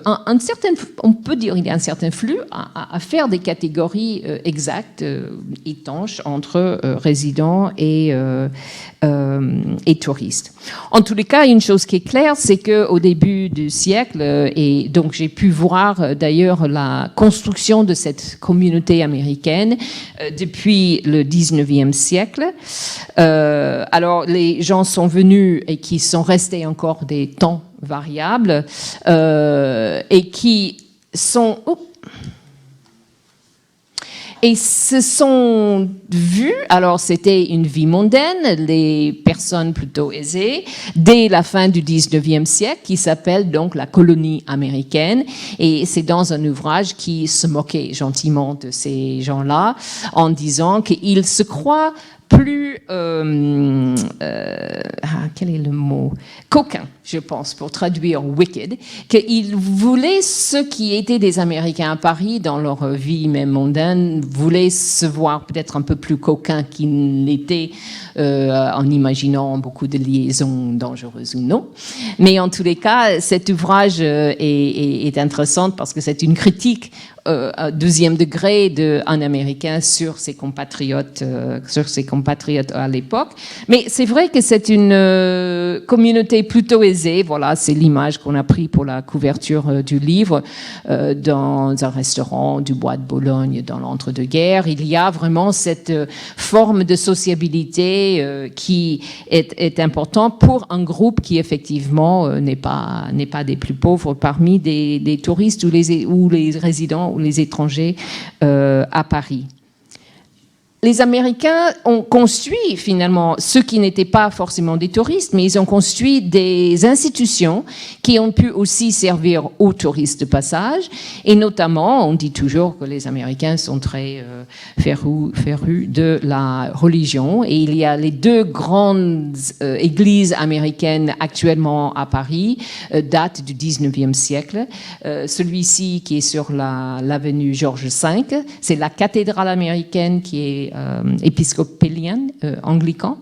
un certain, on peut dire il y a un certain flux à faire des catégories exactes, étanches entre résidents et touristes. En tous les cas, une chose qui est claire, c'est qu'au début du siècle, et donc j'ai pu voir d'ailleurs la construction de cette communauté américaine depuis le 19e siècle. Alors les gens sont venus et qui sont restés encore des temps variables et qui sont... Et se sont vus, alors c'était une vie mondaine, les personnes plutôt aisées, dès la fin du 19e siècle, qui s'appelle donc la colonie américaine. Et c'est dans un ouvrage qui se moquait gentiment de ces gens-là, en disant qu'ils se croient plus, quel est le mot, coquin, je pense, pour traduire wicked, qu'ils voulaient, ceux qui étaient des Américains à Paris, dans leur vie même mondaine, voulaient se voir peut-être un peu plus coquins qu'ils n'étaient, en imaginant beaucoup de liaisons dangereuses ou non. Mais en tous les cas, cet ouvrage est intéressant parce que c'est une critique deuxième degré d'un Américain sur ses compatriotes à l'époque. Mais c'est vrai que c'est une communauté plutôt aisée. Voilà, c'est l'image qu'on a prise pour la couverture du livre. Dans un restaurant du Bois de Boulogne dans l'entre-deux-guerres, il y a vraiment cette forme de sociabilité qui est importante pour un groupe qui effectivement n'est pas des plus pauvres parmi des touristes ou les résidents ou les étrangers à Paris. Les Américains ont construit finalement, ceux qui n'étaient pas forcément des touristes, mais ils ont construit des institutions qui ont pu aussi servir aux touristes de passage. Et notamment, on dit toujours que les Américains sont très férus de la religion. Et il y a les 2 grandes églises américaines actuellement à Paris, datent du 19e siècle. Celui-ci qui est sur l'avenue Georges V, c'est la cathédrale américaine qui est épiscopalienne, anglican,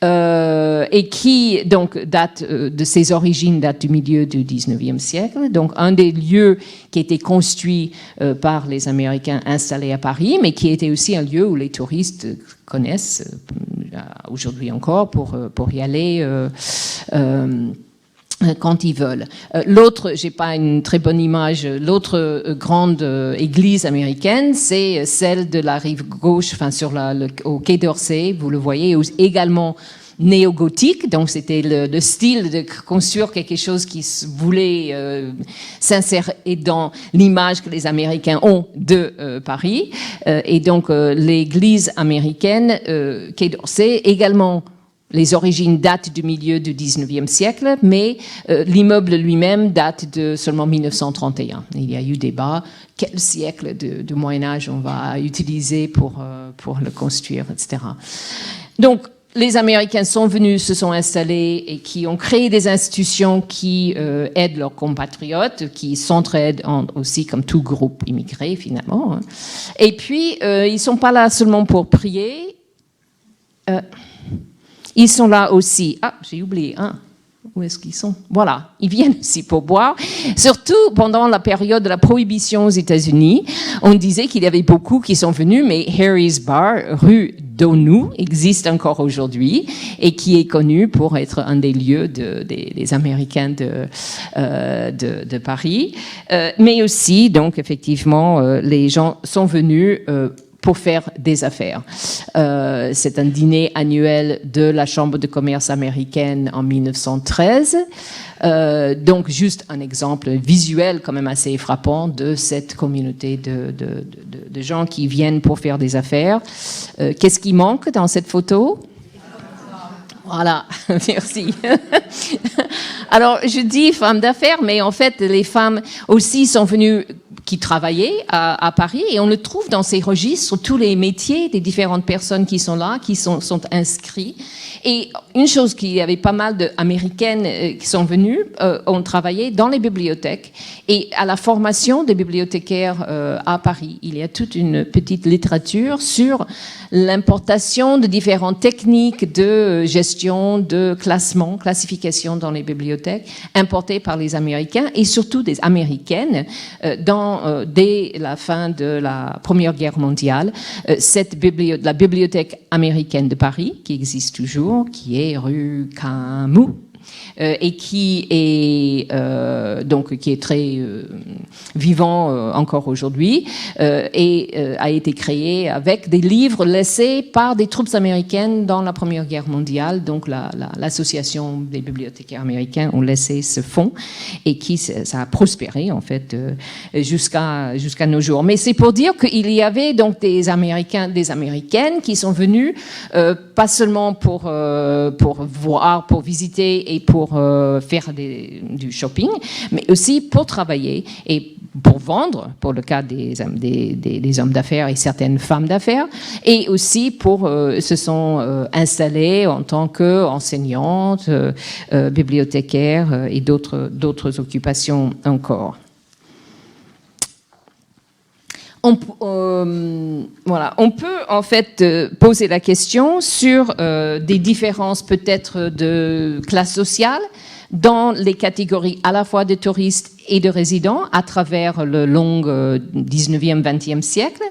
et qui donc date de ses origines, date du milieu du 19e siècle. Donc un des lieux qui a été construit par les Américains installés à Paris, mais qui était aussi un lieu où les touristes connaissent aujourd'hui encore pour y aller quand ils veulent. L'autre, j'ai pas une très bonne image, l'autre grande église américaine, c'est celle de la rive gauche, enfin au Quai d'Orsay, vous le voyez, également néo-gothique, donc c'était le style de construire quelque chose qui voulait s'insérer dans l'image que les Américains ont de Paris. Et donc l'église américaine, Quai d'Orsay, également. Les origines datent du milieu du 19e siècle, mais l'immeuble lui-même date de seulement 1931. Il y a eu débat, quel siècle de Moyen-Âge on va utiliser pour le construire, etc. Donc, les Américains sont venus, se sont installés et qui ont créé des institutions qui aident leurs compatriotes, qui s'entraident aussi comme tout groupe immigré, finalement. Et puis, ils ne sont pas là seulement pour prier. Ils sont là aussi. Ah, j'ai oublié. Où est-ce qu'ils sont? Voilà, ils viennent aussi pour boire. Surtout pendant la période de la prohibition aux États-Unis, on disait qu'il y avait beaucoup qui sont venus, mais Harry's Bar, rue d'Onou, existe encore aujourd'hui et qui est connu pour être un des lieux des Américains de Paris. Mais aussi, donc effectivement, les gens sont venus pour faire des affaires. C'est un dîner annuel de la Chambre de commerce américaine en 1913. Donc, juste un exemple visuel quand même assez frappant de cette communauté de gens qui viennent pour faire des affaires. Qu'est-ce qui manque dans cette photo ? Voilà, merci. Alors, je dis femmes d'affaires, mais en fait, les femmes aussi sont venues qui travaillaient à Paris, et on le trouve dans ces registres, tous les métiers des différentes personnes qui sont là, qui sont inscrits. Et une chose qu'il y avait pas mal d'Américaines qui sont venues, ont travaillé dans les bibliothèques, et à la formation des bibliothécaires à Paris. Il y a toute une petite littérature sur l'importation de différentes techniques de gestion, de classement, classification dans les bibliothèques, importées par les Américains, et surtout des Américaines, dès la fin de la Première Guerre mondiale. La bibliothèque américaine de Paris, qui existe toujours, qui est rue Camus, et qui est très vivant encore aujourd'hui, et a été créé avec des livres laissés par des troupes américaines dans la Première Guerre mondiale. Donc l'association des bibliothécaires américains ont laissé ce fonds, et ça a prospéré en fait jusqu'à nos jours. Mais c'est pour dire qu'il y avait donc des Américains, des Américaines qui sont venus pas seulement pour voir, pour visiter et pour faire du shopping, mais aussi pour travailler et pour vendre, pour le cas des hommes d'affaires et certaines femmes d'affaires, et aussi se sont installés en tant qu'enseignantes, bibliothécaires et d'autres occupations encore. On peut en fait poser la question sur des différences peut-être de classe sociale dans les catégories à la fois de touristes et de résidents à travers le long 19e, 20e siècle.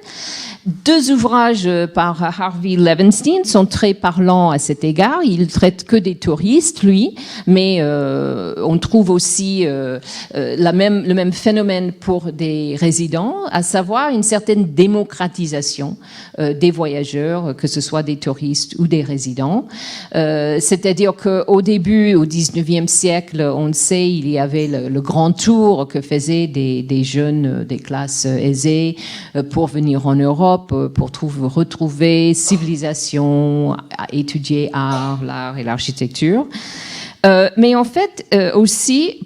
Deux ouvrages par Harvey Levenstein sont très parlants à cet égard. Il traite que des touristes, lui, mais on trouve aussi le même phénomène pour des résidents, à savoir une certaine démocratisation des voyageurs, que ce soit des touristes ou des résidents. C'est-à-dire qu'au début, au 19e siècle, on le sait, il y avait le grand tour que faisaient des jeunes des classes aisées pour venir en Europe, pour retrouver civilisation, étudier l'art et l'architecture. Mais en fait, aussi,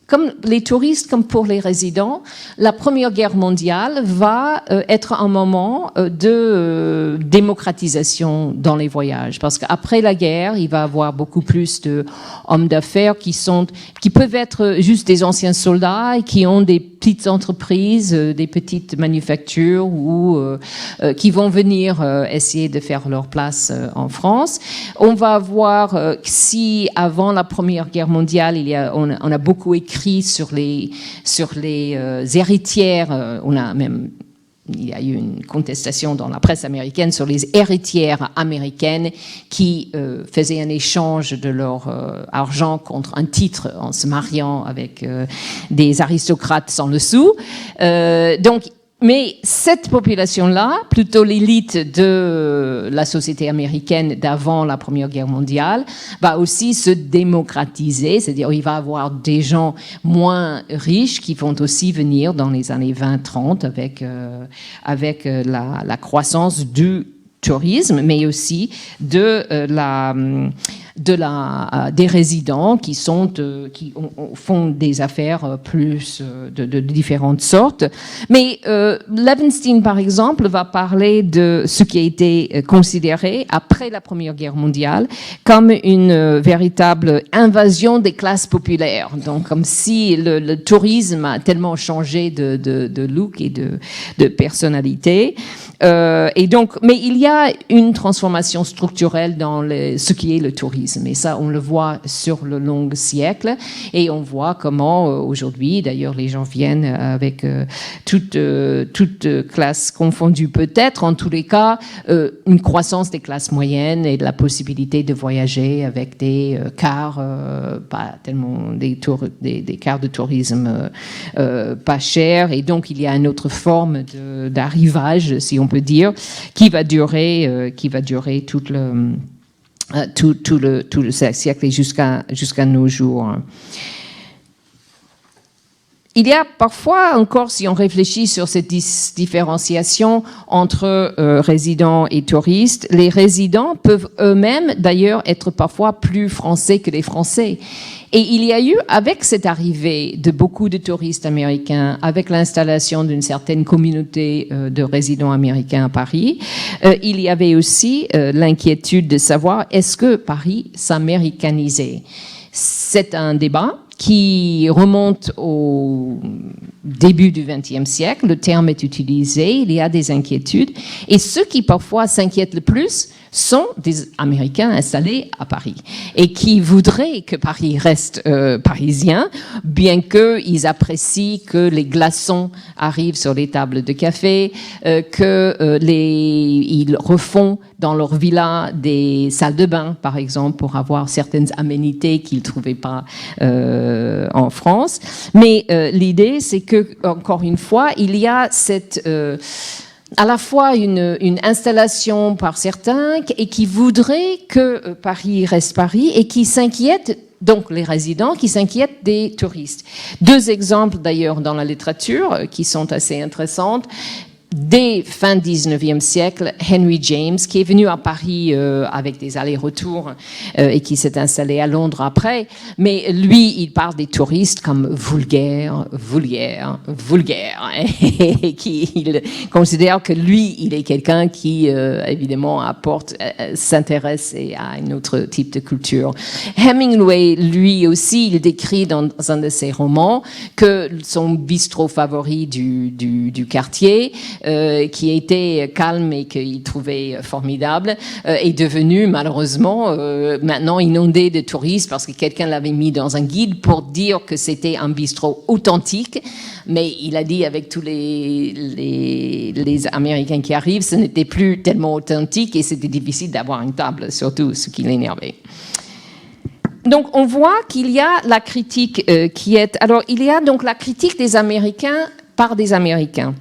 comme les touristes, comme pour les résidents, la Première Guerre mondiale va être un moment de démocratisation dans les voyages. Parce qu'après la guerre, il va y avoir beaucoup plus d'hommes d'affaires qui peuvent être juste des anciens soldats et qui ont des petites entreprises, des petites manufactures ou qui vont venir essayer de faire leur place en France. On va voir si avant la Première Guerre mondiale, on a beaucoup écrit sur les héritières, on a même il y a eu une contestation dans la presse américaine sur les héritières américaines qui faisaient un échange de leur argent contre un titre en se mariant avec des aristocrates sans le sou. Mais cette population-là, plutôt l'élite de la société américaine d'avant la Première Guerre mondiale, va aussi se démocratiser, c'est-à-dire il va y avoir des gens moins riches qui vont aussi venir dans les années 20-30 avec la croissance du tourisme, mais aussi des résidents qui font des affaires plus de différentes sortes. Mais Levenstein, par exemple, va parler de ce qui a été considéré après la Première Guerre mondiale comme une véritable invasion des classes populaires. Donc, comme si le tourisme a tellement changé de look et de personnalité. Et donc, mais il y a une transformation structurelle dans ce qui est le tourisme. Et ça, on le voit sur le long siècle. Et on voit comment, aujourd'hui, d'ailleurs, les gens viennent avec toute classe confondue peut-être, en tous les cas, une croissance des classes moyennes et de la possibilité de voyager avec des cars, pas tellement des cars de tourisme pas chers. Et donc, il y a une autre forme d'arrivage, si on peut dire, qui va durer tout le siècle et jusqu'à nos jours. Il y a parfois encore, si on réfléchit sur cette différenciation entre résidents et touristes, les résidents peuvent eux-mêmes d'ailleurs être parfois plus français que les Français. Et il y a eu, avec cette arrivée de beaucoup de touristes américains, avec l'installation d'une certaine communauté de résidents américains à Paris, il y avait aussi l'inquiétude de savoir est-ce que Paris s'américanisait. C'est un débat qui remonte au début du XXe siècle. Le terme est utilisé, il y a des inquiétudes. Et ceux qui parfois s'inquiètent le plus sont des Américains installés à Paris et qui voudraient que Paris reste parisien, bien qu'ils apprécient que les glaçons arrivent sur les tables de café, ils refont dans leur villa des salles de bain, par exemple, pour avoir certaines aménités qu'ils ne trouvaient pas en France. Mais l'idée, c'est que, encore une fois, il y a cette à la fois une installation par certains et qui voudraient que Paris reste Paris et qui s'inquiètent, donc les résidents, qui s'inquiètent des touristes. Deux exemples d'ailleurs dans la littérature qui sont assez intéressantes. Dès fin 19e siècle, Henry James, qui est venu à Paris avec des allers-retours et qui s'est installé à Londres après, mais lui, il parle des touristes comme vulgaires, et il considère que lui, il est quelqu'un qui, évidemment, s'intéresse à un autre type de culture. Hemingway, lui aussi, il décrit dans un de ses romans que son bistrot favori du quartier, qui était calme et qu'il trouvait formidable, est devenu malheureusement maintenant inondé de touristes parce que quelqu'un l'avait mis dans un guide pour dire que c'était un bistrot authentique, mais il a dit avec tous les Américains qui arrivent, ce n'était plus tellement authentique et c'était difficile d'avoir une table, surtout ce qui l'énervait. Donc, on voit qu'il y a la critique qui est... Alors, il y a donc la critique des Américains par des Américains.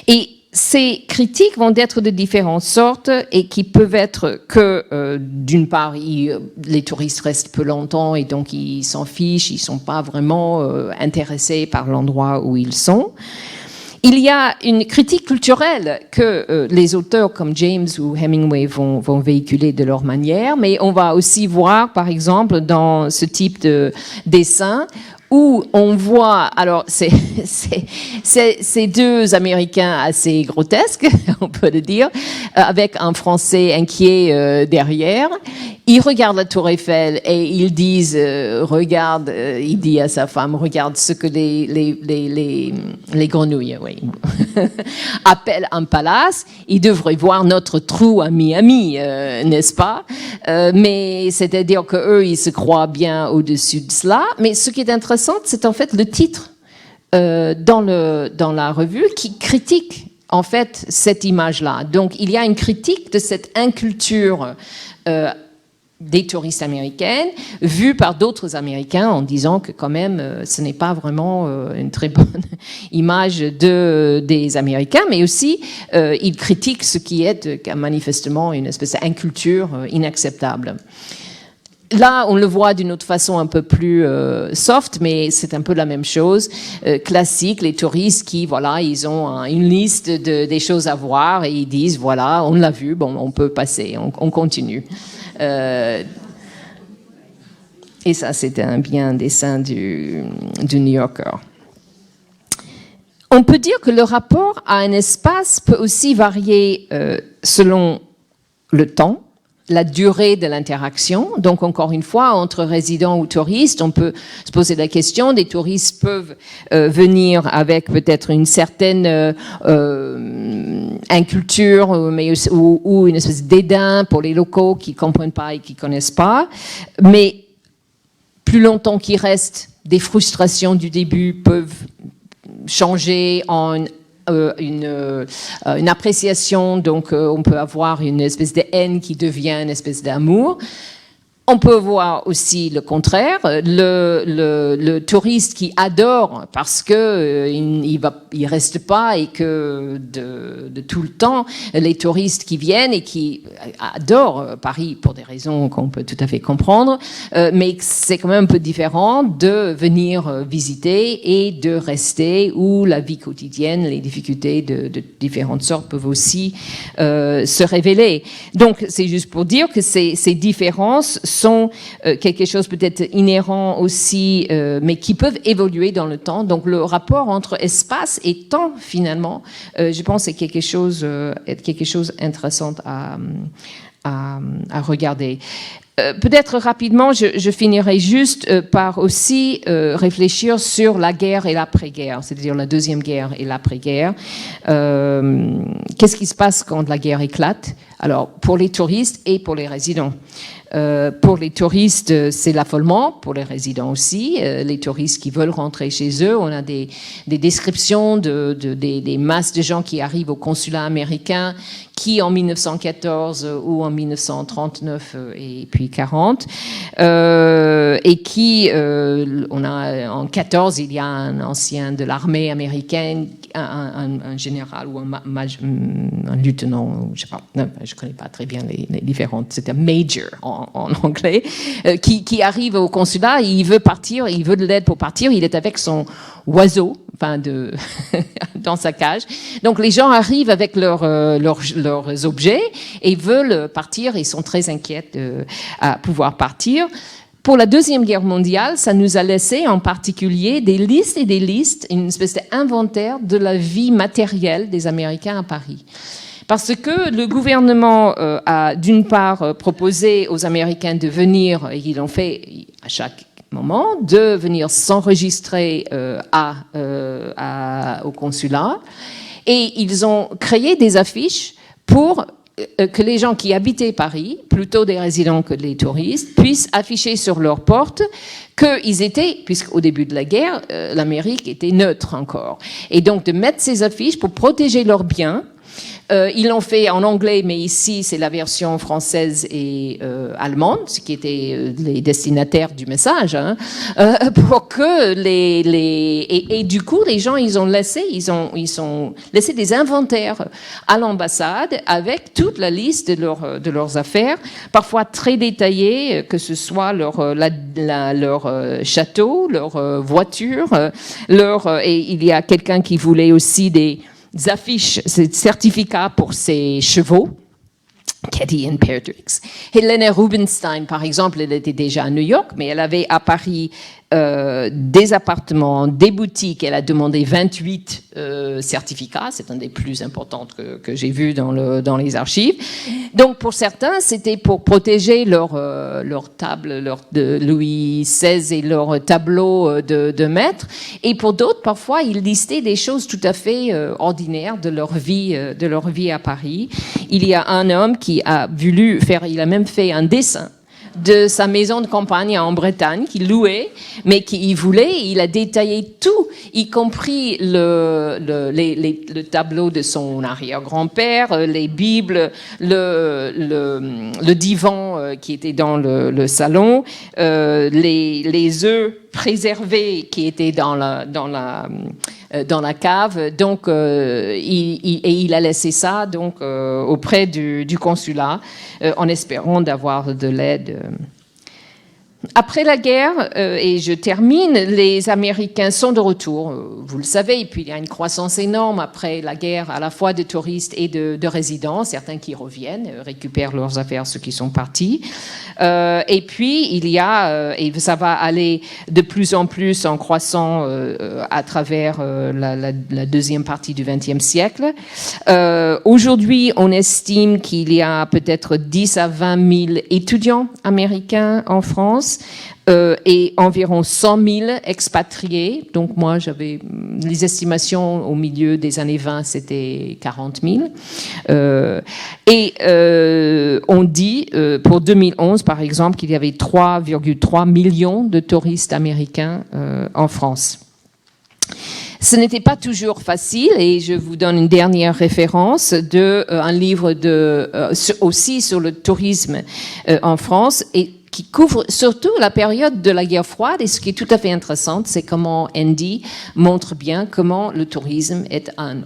Et ces critiques vont être de différentes sortes et qui peuvent être que, d'une part, les touristes restent peu longtemps et donc ils s'en fichent, ils ne sont pas vraiment intéressés par l'endroit où ils sont. Il y a une critique culturelle que les auteurs comme James ou Hemingway vont véhiculer de leur manière, mais on va aussi voir, par exemple, dans ce type de dessin, où on voit, alors c'est deux Américains assez grotesques, on peut le dire, avec un Français inquiet derrière. Ils regardent la Tour Eiffel et ils disent, regarde, il dit à sa femme, regarde ce que les grenouilles, oui, appellent un palace. Ils devraient voir notre trou à Miami, n'est-ce pas? Mais c'est-à-dire que eux, ils se croient bien au-dessus de cela. Mais ce qui est intéressant, c'est en fait le titre. dans la revue qui critique en fait cette image-là. Donc il y a une critique de cette inculture des touristes américaines, vue par d'autres Américains en disant que quand même ce n'est pas vraiment une très bonne image des Américains, mais aussi ils critiquent ce qui est manifestement une espèce d'inculture inacceptable. Là, on le voit d'une autre façon un peu plus soft, mais c'est un peu la même chose. Classique, les touristes qui, voilà, ils ont une liste des choses à voir et ils disent, voilà, on l'a vu, bon, on peut passer, on continue. Et ça, c'était un dessin du New Yorker. On peut dire que le rapport à un espace peut aussi varier selon le temps, la durée de l'interaction. Donc, encore une fois, entre résidents ou touristes, on peut se poser la question. Des touristes peuvent venir avec peut-être une certaine inculture, ou une espèce de dédain pour les locaux qui comprennent pas et qui connaissent pas. Mais plus longtemps qu'ils restent, des frustrations du début peuvent changer en une appréciation, donc on peut avoir une espèce de haine qui devient une espèce d'amour. On peut voir aussi le contraire, le touriste qui adore parce que il reste pas et que de tout le temps les touristes qui viennent et qui adorent Paris pour des raisons qu'on peut tout à fait comprendre, mais c'est quand même un peu différent de venir visiter et de rester où la vie quotidienne, les difficultés de différentes sortes peuvent aussi se révéler. Donc c'est juste pour dire que ces différences sont quelque chose peut-être inhérent aussi, mais qui peuvent évoluer dans le temps. Donc le rapport entre espace et temps, finalement, je pense c'est quelque chose d'intéressant à regarder. Peut-être rapidement, je finirai juste par aussi réfléchir sur la guerre et l'après-guerre, c'est-à-dire la Deuxième Guerre et l'après-guerre. Qu'est-ce qui se passe quand la guerre éclate? Alors, pour les touristes et pour les résidents. Pour les touristes, c'est l'affolement, pour les résidents aussi. Les touristes qui veulent rentrer chez eux, on a des descriptions des masses de gens qui arrivent au consulat américain, qui en 1914 ou en 1939 et puis 40, et qui, on a en 14, il y a un ancien de l'armée américaine, un général ou un lieutenant, je sais pas, non, je connais pas très bien les différentes, c'est un major en anglais, qui arrive au consulat, il veut partir, il veut de l'aide pour partir, il est avec son oiseau, enfin dans sa cage. Donc les gens arrivent avec leurs objets et veulent partir, ils sont très inquiets à pouvoir partir. Pour la Deuxième Guerre mondiale, ça nous a laissé en particulier des listes et des listes, une espèce d'inventaire de la vie matérielle des Américains à Paris. Parce que le gouvernement a d'une part proposé aux Américains de venir, et ils l'ont fait à chaque moment, de venir s'enregistrer au consulat, et ils ont créé des affiches pour que les gens qui habitaient Paris, plutôt des résidents que des touristes, puissent afficher sur leurs portes qu'ils étaient, puisqu'au début de la guerre, l'Amérique était neutre encore. Et donc de mettre ces affiches pour protéger leurs biens. Ils l'ont fait en anglais, mais ici, c'est la version française et allemande, ce qui étaient les destinataires du message, hein, pour que et du coup, les gens, ils ont laissé des inventaires à l'ambassade avec toute la liste de leurs affaires, parfois très détaillées, que ce soit leur château, leur voiture, et il y a quelqu'un qui voulait aussi des affiches, ces certificats pour ses chevaux, Ketty and Perdrix. Helena Rubinstein, par exemple, elle était déjà à New York, mais elle avait à Paris des appartements, des boutiques. Elle a demandé 28 certificats. C'est un des plus importants que j'ai vus dans les archives. Donc, pour certains, c'était pour protéger leur table de Louis XVI et leur tableau de maître. Et pour d'autres, parfois, ils listaient des choses tout à fait ordinaires de leur vie à Paris. Il y a un homme qui a voulu faire, il a même fait un dessin de sa maison de campagne en Bretagne qu'il louait, mais qu'il voulait. Il a détaillé tout, y compris le tableau de son arrière-grand-père, les Bibles, le divan qui était dans le salon, les œufs préservés qui étaient dans la cave. Donc, il a laissé ça donc auprès du consulat en espérant d'avoir de l'aide. Après la guerre, et je termine, les Américains sont de retour, vous le savez, et puis il y a une croissance énorme après la guerre, à la fois de touristes et de résidents, certains qui reviennent, récupèrent leurs affaires, ceux qui sont partis. Et puis il y a, et ça va aller de plus en plus en croissant à travers la deuxième partie du XXe siècle. Aujourd'hui, on estime qu'il y a peut-être 10 à 20 000 étudiants américains en France. Et environ 100 000 expatriés. Donc moi, j'avais les estimations au milieu des années 20, c'était 40 000. On dit, pour 2011, par exemple, qu'il y avait 3,3 millions de touristes américains en France. Ce n'était pas toujours facile, et je vous donne une dernière référence un livre aussi sur le tourisme en France, et qui couvre surtout la période de la guerre froide. Et ce qui est tout à fait intéressant, c'est comment Andy montre bien comment le tourisme est un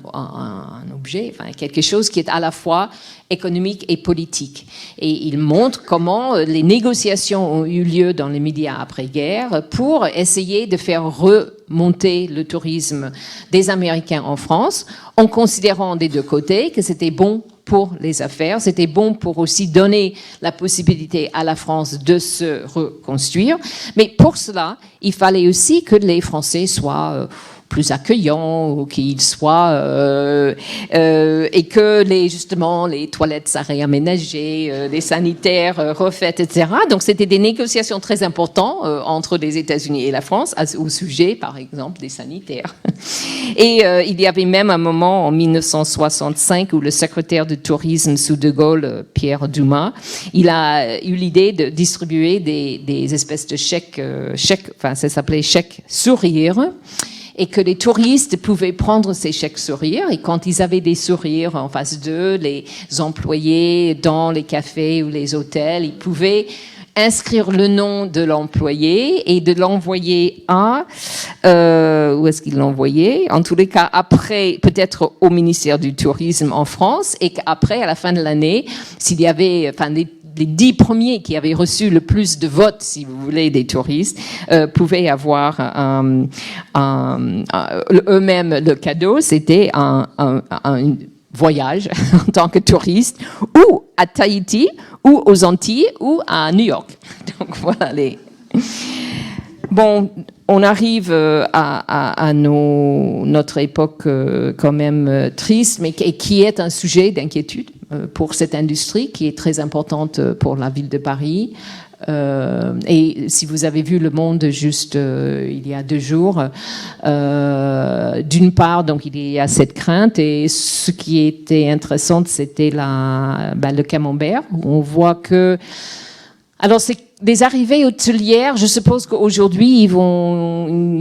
objet, enfin quelque chose qui est à la fois économique et politique. Et il montre comment les négociations ont eu lieu dans les médias après-guerre pour essayer de faire remonter le tourisme des Américains en France, en considérant des deux côtés que c'était bon pour les affaires, c'était bon pour aussi donner la possibilité à la France de se reconstruire. Mais pour cela, il fallait aussi que les Français soient plus accueillants, ou qu'ils soient et que justement les toilettes soient réaménagées, les sanitaires refaites, etc. Donc c'était des négociations très importantes entre les États-Unis et la France au sujet, par exemple, des sanitaires. Et il y avait même un moment en 1965 où le secrétaire de tourisme sous De Gaulle, Pierre Dumas, il a eu l'idée de distribuer des espèces de chèques, enfin ça s'appelait chèques sourires, et que les touristes pouvaient prendre ces chèques sourires, et quand ils avaient des sourires en face d'eux, les employés dans les cafés ou les hôtels, ils pouvaient inscrire le nom de l'employé et de l'envoyer où est-ce qu'il l'envoyait? En tous les cas, après, peut-être au ministère du Tourisme en France, et qu'après, à la fin de l'année, s'il y avait, enfin, les 10 premiers qui avaient reçu le plus de votes, si vous voulez, des touristes, pouvaient avoir eux-mêmes le cadeau. C'était un voyage en tant que touriste, ou à Tahiti, ou aux Antilles, ou à New York. Donc voilà Bon, on arrive à notre époque quand même triste, mais qui est un sujet d'inquiétude pour cette industrie qui est très importante pour la ville de Paris. Et si vous avez vu Le Monde juste il y a 2 jours, d'une part, donc il y a cette crainte, et ce qui était intéressant, c'était le camembert, où on voit que, alors c'est des arrivées hôtelières. Je suppose qu'aujourd'hui, il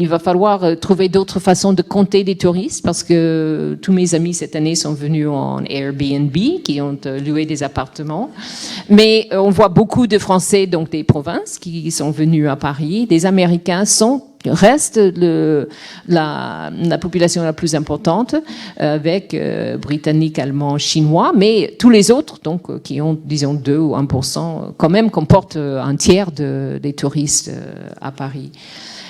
va falloir trouver d'autres façons de compter des touristes, parce que tous mes amis cette année sont venus en Airbnb, qui ont loué des appartements. Mais on voit beaucoup de Français, donc des provinces, qui sont venus à Paris. Des Américains reste la population la plus importante, avec Britanniques, Allemands, Chinois, mais tous les autres, donc, qui ont, disons, 2 ou 1%, quand même comportent un tiers des touristes à Paris.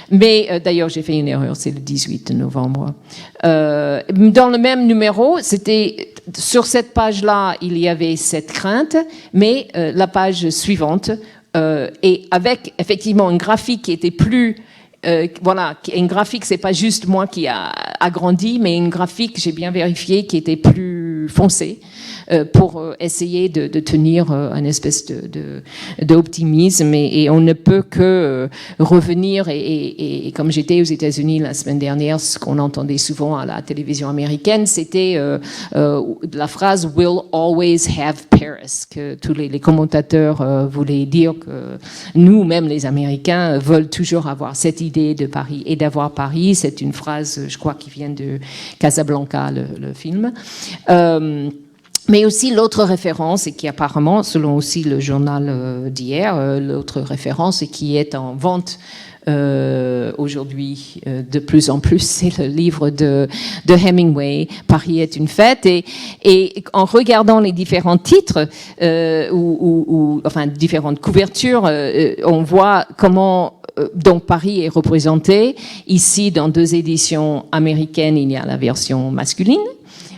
Mais d'ailleurs, j'ai fait une erreur, c'est le 18 novembre. Dans le même numéro, c'était sur cette page-là, il y avait cette crainte, mais la page suivante, et avec effectivement un graphique qui était plus une graphique, c'est pas juste moi qui a agrandi, mais une graphique, j'ai bien vérifié, qui était plus foncée, pour essayer de tenir une espèce d'optimisme. Et on ne peut que revenir. Et comme j'étais aux États-Unis la semaine dernière, ce qu'on entendait souvent à la télévision américaine, c'était la phrase "We'll always have Paris", que tous les commentateurs voulaient dire que nous, même les Américains, veulent toujours avoir cette idée de Paris. Et d'avoir Paris, c'est une phrase, je crois, qui vient de Casablanca, le film. Mais aussi l'autre référence, et qui apparemment, selon aussi le journal d'hier, l'autre référence, et qui est en vente aujourd'hui de plus en plus, c'est le livre de Hemingway, Paris est une fête. Et en regardant les différents titres, enfin différentes couvertures, on voit comment donc Paris est représenté. Ici, dans 2 éditions américaines, il y a la version masculine,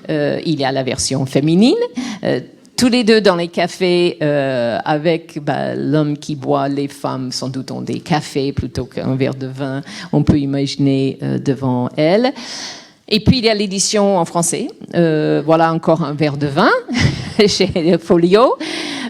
il y a la version féminine. Tous les deux dans les cafés avec l'homme qui boit, les femmes sans doute ont des cafés plutôt qu'un verre de vin, on peut imaginer devant elles. Et puis il y a l'édition en français, voilà encore un verre de vin chez Folio.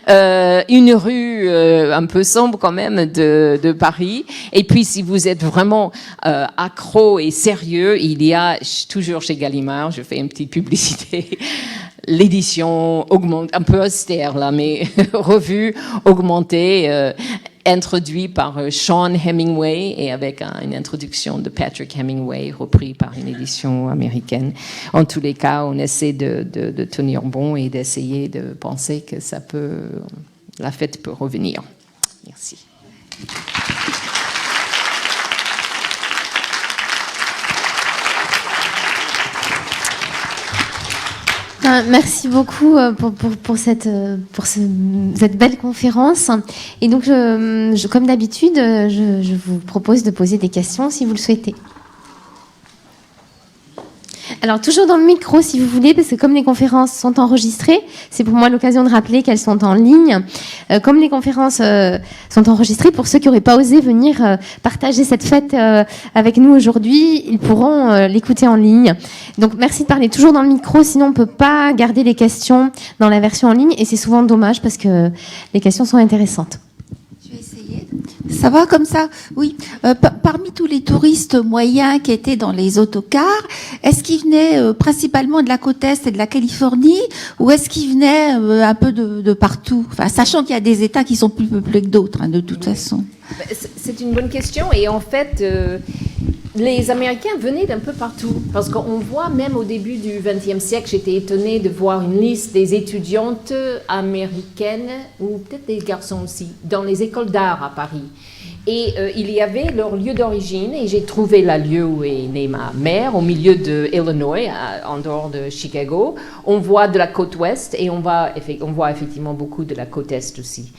Une rue un peu sombre quand même de Paris. Et puis si vous êtes vraiment accro et sérieux, il y a toujours chez Gallimard, je fais une petite publicité, l'édition augmente, un peu austère là, mais revue augmentée, introduit par Sean Hemingway et avec une introduction de Patrick Hemingway repris par une édition américaine. En tous les cas, on essaie de tenir bon et d'essayer de penser que la fête peut revenir. Merci. Merci beaucoup pour cette belle conférence. Et donc, comme d'habitude, je vous propose de poser des questions si vous le souhaitez. Alors, toujours dans le micro, si vous voulez, parce que comme les conférences sont enregistrées, c'est pour moi l'occasion de rappeler qu'elles sont en ligne. Comme les conférences sont enregistrées, pour ceux qui n'auraient pas osé venir partager cette fête avec nous aujourd'hui, ils pourront l'écouter en ligne. Donc, merci de parler toujours dans le micro, sinon on ne peut pas garder les questions dans la version en ligne, et c'est souvent dommage parce que les questions sont intéressantes. Je vais essayer. Ça va comme ça? Oui. Parmi tous les touristes moyens qui étaient dans les autocars, est-ce qu'ils venaient principalement de la côte Est et de la Californie, ou est-ce qu'ils venaient un peu de partout? Enfin, sachant qu'il y a des États qui sont plus peuplés que d'autres, de toute façon. C'est une bonne question. Et en fait, les Américains venaient d'un peu partout. Parce qu'on voit même au début du XXe siècle, j'étais étonnée de voir une liste des étudiantes américaines, ou peut-être des garçons aussi, dans les écoles d'art à Paris. Et il y avait leur lieu d'origine, et j'ai trouvé le lieu où est née ma mère, au milieu de Illinois, en dehors de Chicago. On voit de la côte ouest, et on voit effectivement beaucoup de la côte est aussi.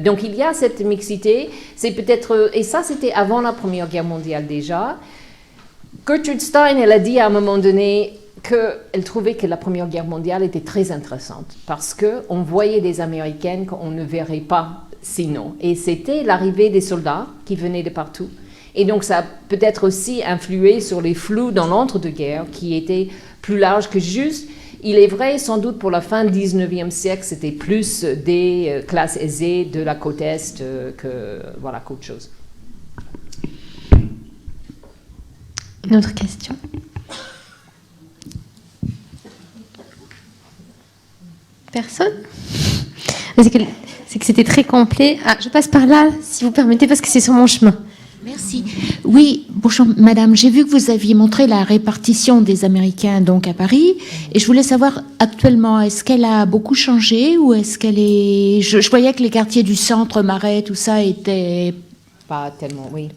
Donc il y a cette mixité. C'est peut-être, et ça c'était avant la Première Guerre mondiale déjà. Gertrude Stein, elle a dit à un moment donné qu'elle trouvait que la Première Guerre mondiale était très intéressante, parce qu'on voyait des Américaines qu'on ne verrait pas sinon. Et c'était l'arrivée des soldats qui venaient de partout. Et donc ça a peut-être aussi influé sur les flux dans l'entre-deux-guerres, qui étaient plus larges que juste. Il est vrai, sans doute pour la fin du 19e siècle, c'était plus des classes aisées de la côte Est qu'autre chose. Une autre question? Personne? C'est que c'était très complet. Ah, je passe par là, si vous permettez, parce que c'est sur mon chemin. Merci. Oui, bonjour madame, j'ai vu que vous aviez montré la répartition des Américains donc à Paris, et je voulais savoir actuellement, est-ce qu'elle a beaucoup changé, ou est-ce qu'elle est... Je voyais que les quartiers du centre, Marais, tout ça étaient... Pas tellement, oui.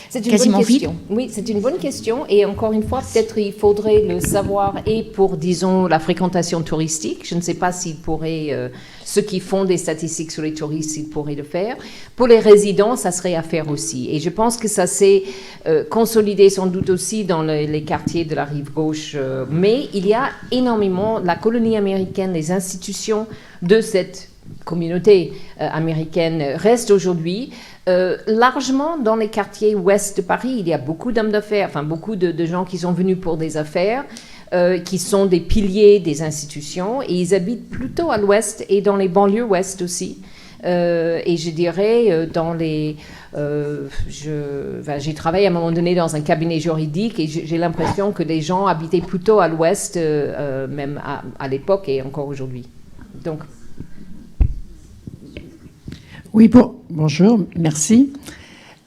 C'est une quasiment bonne question. vide. Oui, c'est une bonne question. Et encore une fois, peut-être il faudrait le savoir, et pour, disons, la fréquentation touristique. Je ne sais pas s'ils pourraient, ceux qui font des statistiques sur les touristes, ils pourraient le faire. Pour les résidents, ça serait à faire aussi. Et je pense que ça s'est consolidé sans doute aussi dans les quartiers de la rive gauche. Mais il y a énormément, la colonie américaine, les institutions de cette communauté américaine restent aujourd'hui. Largement dans les quartiers ouest de Paris, il y a beaucoup d'hommes d'affaires, enfin beaucoup de gens qui sont venus pour des affaires. qui sont des piliers des institutions, et ils habitent plutôt à l'ouest et dans les banlieues ouest aussi. Et je dirais dans les... j'ai travaillé à un moment donné dans un cabinet juridique et j'ai l'impression que les gens habitaient plutôt à l'ouest, même à l'époque et encore aujourd'hui. Donc... Oui, bonjour, merci.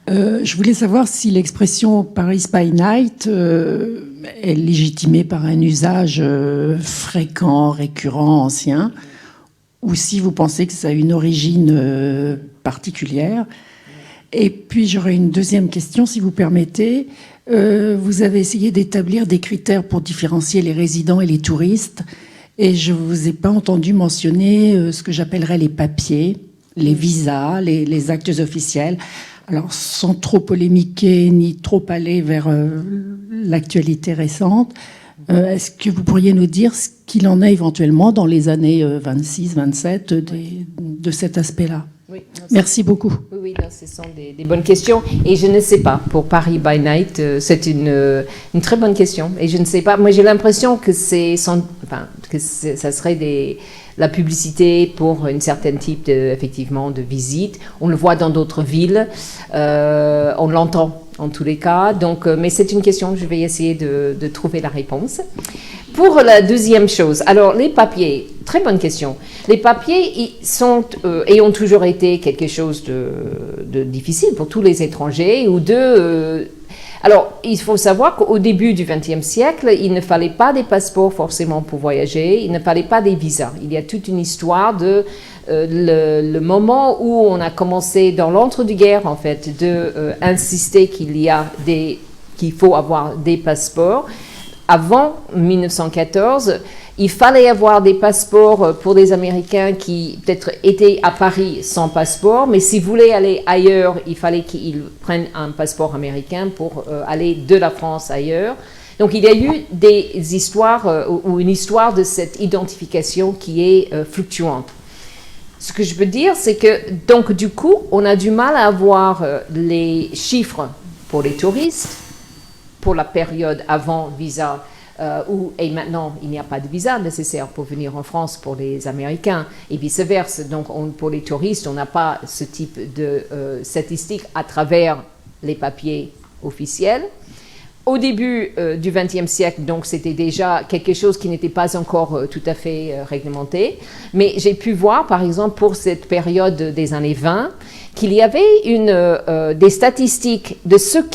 Je voulais savoir si l'expression Paris by Night est légitimée par un usage fréquent, récurrent, ancien, ou si vous pensez que ça a une origine particulière. Et puis j'aurais une deuxième question, si vous permettez. Vous avez essayé d'établir des critères pour différencier les résidents et les touristes, et je ne vous ai pas entendu mentionner ce que j'appellerais les papiers, les visas, les actes officiels. Alors, sans trop polémiquer ni trop aller vers l'actualité récente, est-ce que vous pourriez nous dire ce qu'il en est éventuellement dans les années 26-27 de cet aspect-là? Oui, merci beaucoup. Oui, non, ce sont des bonnes questions. Et je ne sais pas, pour Paris by Night, c'est une très bonne question. Et je ne sais pas, moi j'ai l'impression que ça serait la publicité pour un certain type effectivement, de visite. On le voit dans d'autres villes, on l'entend en tous les cas. Donc, mais c'est une question, je vais essayer de trouver la réponse. Pour la deuxième chose, alors les papiers, très bonne question. Les papiers sont et ont toujours été quelque chose de difficile pour tous les étrangers ou alors, il faut savoir qu'au début du XXe siècle, il ne fallait pas des passeports forcément pour voyager, il ne fallait pas des visas. Il y a toute une histoire de le moment où on a commencé dans l'entre-deux-guerres, en fait, insister qu'il faut avoir des passeports. Avant 1914, il fallait avoir des passeports pour des Américains qui peut-être étaient à Paris sans passeport, mais s'ils voulaient aller ailleurs, il fallait qu'ils prennent un passeport américain pour aller de la France ailleurs. Donc il y a eu des histoires ou une histoire de cette identification qui est fluctuante. Ce que je peux dire, c'est que donc du coup, on a du mal à avoir les chiffres pour les touristes, pour la période avant visa, et maintenant, il n'y a pas de visa nécessaire pour venir en France pour les Américains, et vice-versa. Donc, pour les touristes, on n'a pas ce type de statistiques à travers les papiers officiels. Au début du XXe siècle, donc, c'était déjà quelque chose qui n'était pas encore tout à fait réglementé. Mais j'ai pu voir, par exemple, pour cette période des années 20, qu'il y avait des statistiques de ceux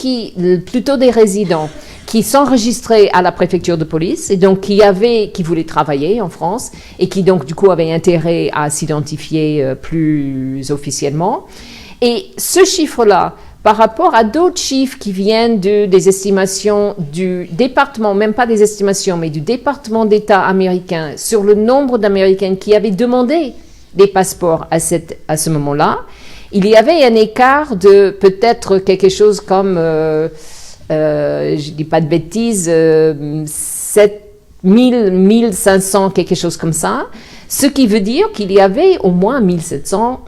plutôt des résidents, qui s'enregistraient à la préfecture de police et donc qui voulaient travailler en France et qui donc du coup avaient intérêt à s'identifier plus officiellement. Et ce chiffre-là, par rapport à d'autres chiffres qui viennent des estimations du département, même pas des estimations, mais du département d'État américain sur le nombre d'Américains qui avaient demandé des passeports à ce moment-là, il y avait un écart de peut-être quelque chose comme... je ne dis pas de bêtises, 7000, 1500, quelque chose comme ça, ce qui veut dire qu'il y avait au moins 1700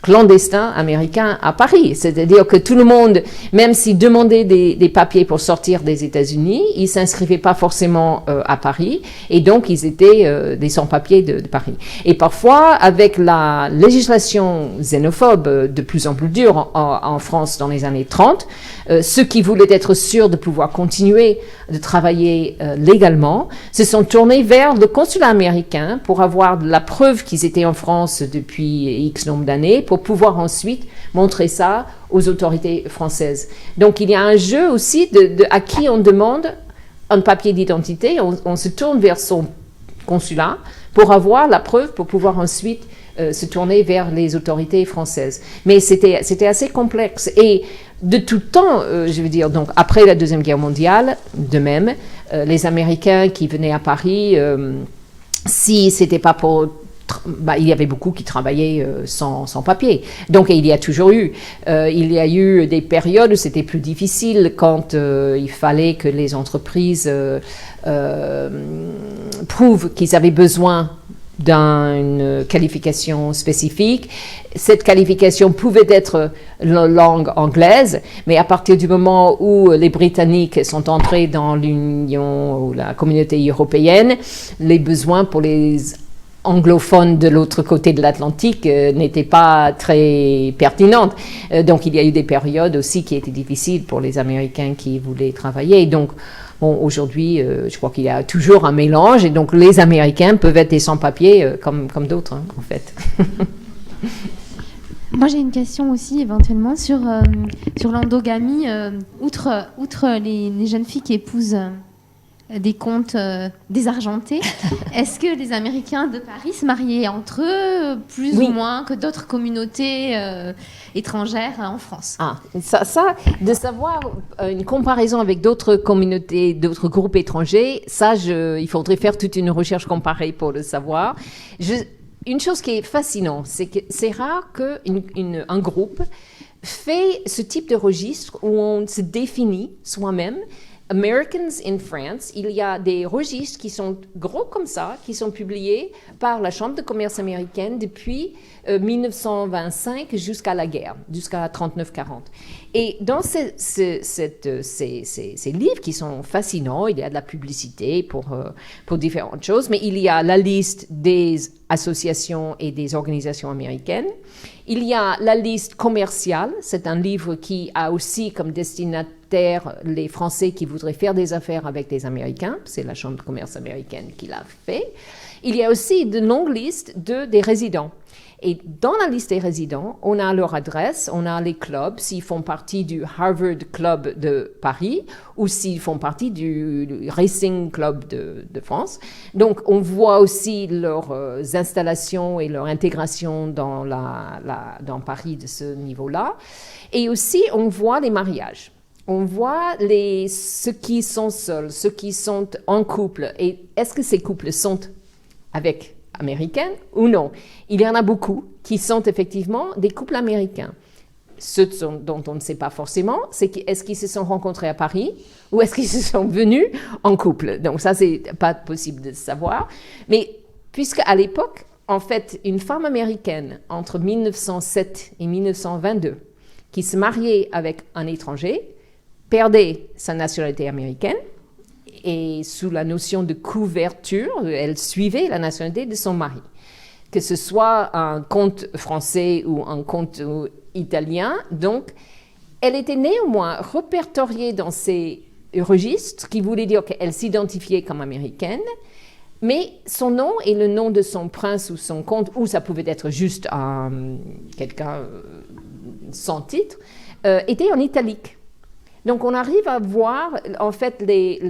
clandestins américains à Paris. C'est-à-dire que tout le monde, même s'il demandait des papiers pour sortir des États-Unis, ils ne s'inscrivaient pas forcément à Paris, et donc ils étaient des sans-papiers de Paris. Et parfois, avec la législation xénophobe de plus en plus dure en France dans les années 30, ceux qui voulaient être sûrs de pouvoir continuer de travailler légalement se sont tournés vers le consulat américain pour avoir la preuve qu'ils étaient en France depuis X nombre d'années, pour pouvoir ensuite montrer ça aux autorités françaises. Donc il y a un jeu aussi à qui on demande un papier d'identité, on se tourne vers son consulat pour avoir la preuve, pour pouvoir ensuite se tourner vers les autorités françaises. Mais c'était assez complexe. Et de tout temps, je veux dire, donc après la Deuxième Guerre mondiale, de même, les Américains qui venaient à Paris, si c'était pas pour... il y avait beaucoup qui travaillaient sans papier. Donc, il y a toujours eu. Il y a eu des périodes où c'était plus difficile quand il fallait que les entreprises prouvent qu'ils avaient besoin d'une qualification spécifique. Cette qualification pouvait être la langue anglaise, mais à partir du moment où les Britanniques sont entrés dans l'Union ou la communauté européenne, les besoins pour les anglophones de l'autre côté de l'Atlantique n'étaient pas très pertinentes. Donc il y a eu des périodes aussi qui étaient difficiles pour les Américains qui voulaient travailler. Donc bon, aujourd'hui, je crois qu'il y a toujours un mélange, et donc les Américains peuvent être des sans-papiers comme d'autres, hein, en fait. Moi, j'ai une question aussi, éventuellement, sur l'endogamie. Outre les jeunes filles qui épousent des comtes désargentés, est-ce que les Américains de Paris se mariaient entre eux, plus Oui. ou moins que d'autres communautés étrangères en France? Ah, ça, de savoir une comparaison avec d'autres communautés, d'autres groupes étrangers, ça, il faudrait faire toute une recherche comparée pour le savoir. Une chose qui est fascinante, c'est que c'est rare qu'un groupe fait ce type de registre où on se définit soi-même. Americans in France, il y a des registres qui sont gros comme ça, qui sont publiés par la Chambre de commerce américaine depuis 1925 jusqu'à la guerre, jusqu'à 39-40. Et dans ces livres qui sont fascinants, il y a de la publicité pour différentes choses, mais il y a la liste des associations et des organisations américaines. Il y a la liste commerciale, c'est un livre qui a aussi comme destinataire les Français qui voudraient faire des affaires avec les Américains, c'est la Chambre de commerce américaine qui l'a fait. Il y a aussi de longues listes des résidents. Et dans la liste des résidents, on a leur adresse, on a les clubs, s'ils font partie du Harvard Club de Paris ou s'ils font partie du Racing Club de France. Donc, on voit aussi leurs installations et leur intégration dans Paris de ce niveau-là. Et aussi, on voit les mariages. On voit ceux qui sont seuls, ceux qui sont en couple. Et est-ce que ces couples sont avec américaines ou non? Il y en a beaucoup qui sont effectivement des couples américains. Ceux dont on ne sait pas forcément, c'est est-ce qu'ils se sont rencontrés à Paris ou est-ce qu'ils se sont venus en couple. Donc ça, c'est pas possible de savoir. Mais puisque à l'époque, en fait, une femme américaine entre 1907 et 1922 qui se mariait avec un étranger perdait sa nationalité américaine. Et sous la notion de couverture, elle suivait la nationalité de son mari. Que ce soit un comte français ou un comte italien. Donc, elle était néanmoins répertoriée dans ces registres, qui voulait dire qu'elle s'identifiait comme américaine, mais son nom et le nom de son prince ou son comte, ou ça pouvait être juste quelqu'un sans titre, était en italique. Donc, on arrive à voir, en fait, les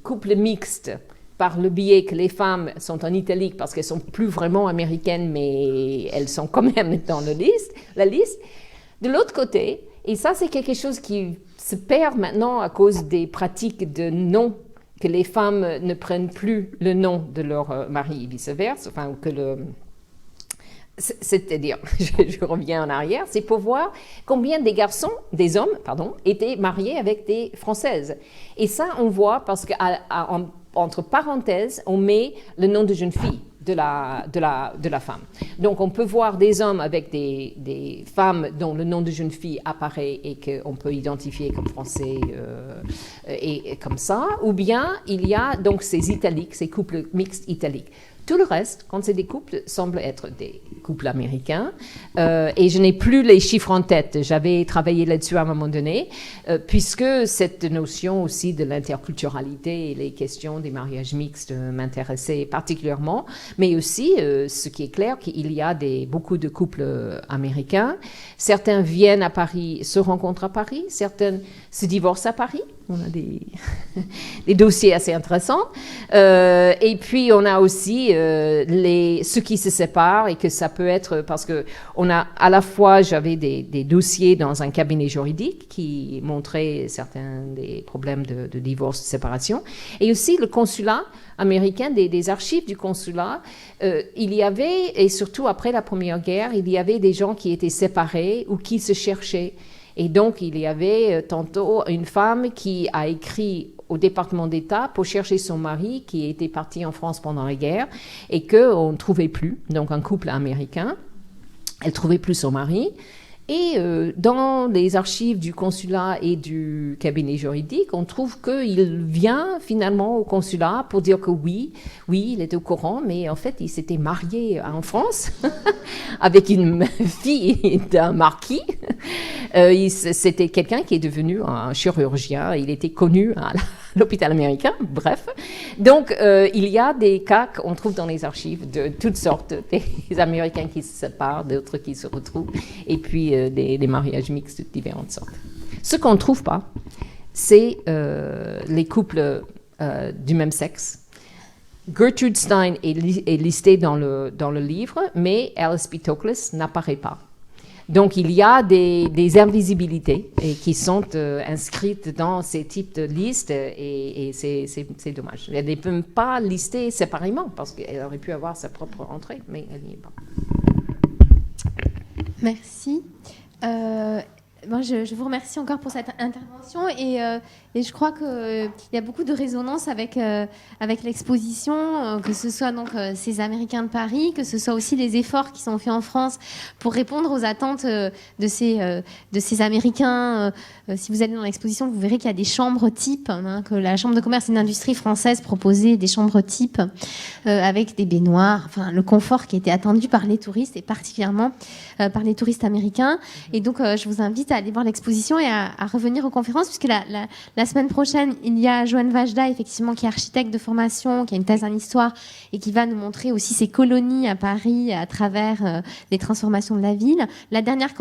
couples mixtes par le biais que les femmes sont en italique parce qu'elles sont plus vraiment américaines, mais elles sont quand même dans la liste. De l'autre côté, et ça, c'est quelque chose qui se perd maintenant à cause des pratiques de nom, que les femmes ne prennent plus le nom de leur mari et vice-versa, enfin, c'est-à-dire, je reviens en arrière, c'est pour voir combien des hommes, étaient mariés avec des Françaises. Et ça, on voit parce qu'entre parenthèses, on met le nom de jeune fille de la femme. Donc, on peut voir des hommes avec des femmes dont le nom de jeune fille apparaît et qu'on peut identifier comme français et comme ça. Ou bien, il y a donc ces italiques, ces couples mixtes italiques. Tout le reste, quand c'est des couples, semble être des couples américains. Et je n'ai plus les chiffres en tête. J'avais travaillé là-dessus à un moment donné, puisque cette notion aussi de l'interculturalité et les questions des mariages mixtes m'intéressaient particulièrement. Mais aussi, ce qui est clair, qu'il y a beaucoup de couples américains. Certains viennent à Paris, se rencontrent à Paris. Certains se divorcent à Paris. On a des dossiers assez intéressants. Et puis, on a aussi ceux qui se séparent et que ça peut être parce que on a à la fois, j'avais des dossiers dans un cabinet juridique qui montraient certains des problèmes de divorce, de séparation. Et aussi le consulat américain, des archives du consulat, il y avait, et surtout après la Première Guerre, il y avait des gens qui étaient séparés ou qui se cherchaient. Et donc, il y avait tantôt une femme qui a écrit au département d'État pour chercher son mari qui était parti en France pendant la guerre et qu'on ne trouvait plus, donc un couple américain. Elle ne trouvait plus son mari. Et dans les archives du consulat et du cabinet juridique, on trouve qu'il vient finalement au consulat pour dire que oui, il était au courant, mais en fait, il s'était marié en France avec une fille d'un marquis. C'était quelqu'un qui est devenu un chirurgien. Il était connu à l'hôpital américain, bref. Donc, il y a des cas qu'on trouve dans les archives de toutes sortes, des Américains qui se séparent, d'autres qui se retrouvent, et puis des mariages mixtes de différentes sortes. Ce qu'on ne trouve pas, c'est les couples du même sexe. Gertrude Stein est listée dans le livre, mais Alice B. Toklas n'apparaît pas. Donc, il y a des invisibilités qui sont inscrites dans ces types de listes et c'est dommage. Elle ne peut même pas lister séparément parce qu'elle aurait pu avoir sa propre entrée, mais elle n'y est pas. Merci. Moi, je vous remercie encore pour cette intervention et je crois qu'il y a beaucoup de résonance avec l'exposition, que ce soit donc ces Américains de Paris, que ce soit aussi les efforts qui sont faits en France pour répondre aux attentes de ces Américains. Si vous allez dans l'exposition, vous verrez qu'il y a des chambres types, que la Chambre de commerce et d'industrie française proposait des chambres types avec des baignoires, enfin le confort qui était attendu par les touristes et particulièrement par les touristes américains. Et donc, je vous invite à aller voir l'exposition et à revenir aux conférences, puisque la semaine prochaine, il y a Joanne Vajda, effectivement, qui est architecte de formation, qui a une thèse en histoire et qui va nous montrer aussi ses colonies à Paris à travers les transformations de la ville. La dernière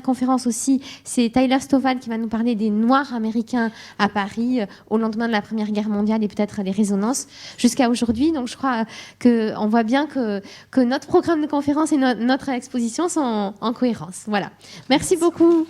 conférence aussi, c'est Tyler Stovall qui va nous parler des Noirs américains à Paris au lendemain de la Première Guerre mondiale et peut-être les résonances jusqu'à aujourd'hui. Donc, je crois qu'on voit bien que notre programme de conférence et notre exposition sont en cohérence. Voilà. Merci beaucoup.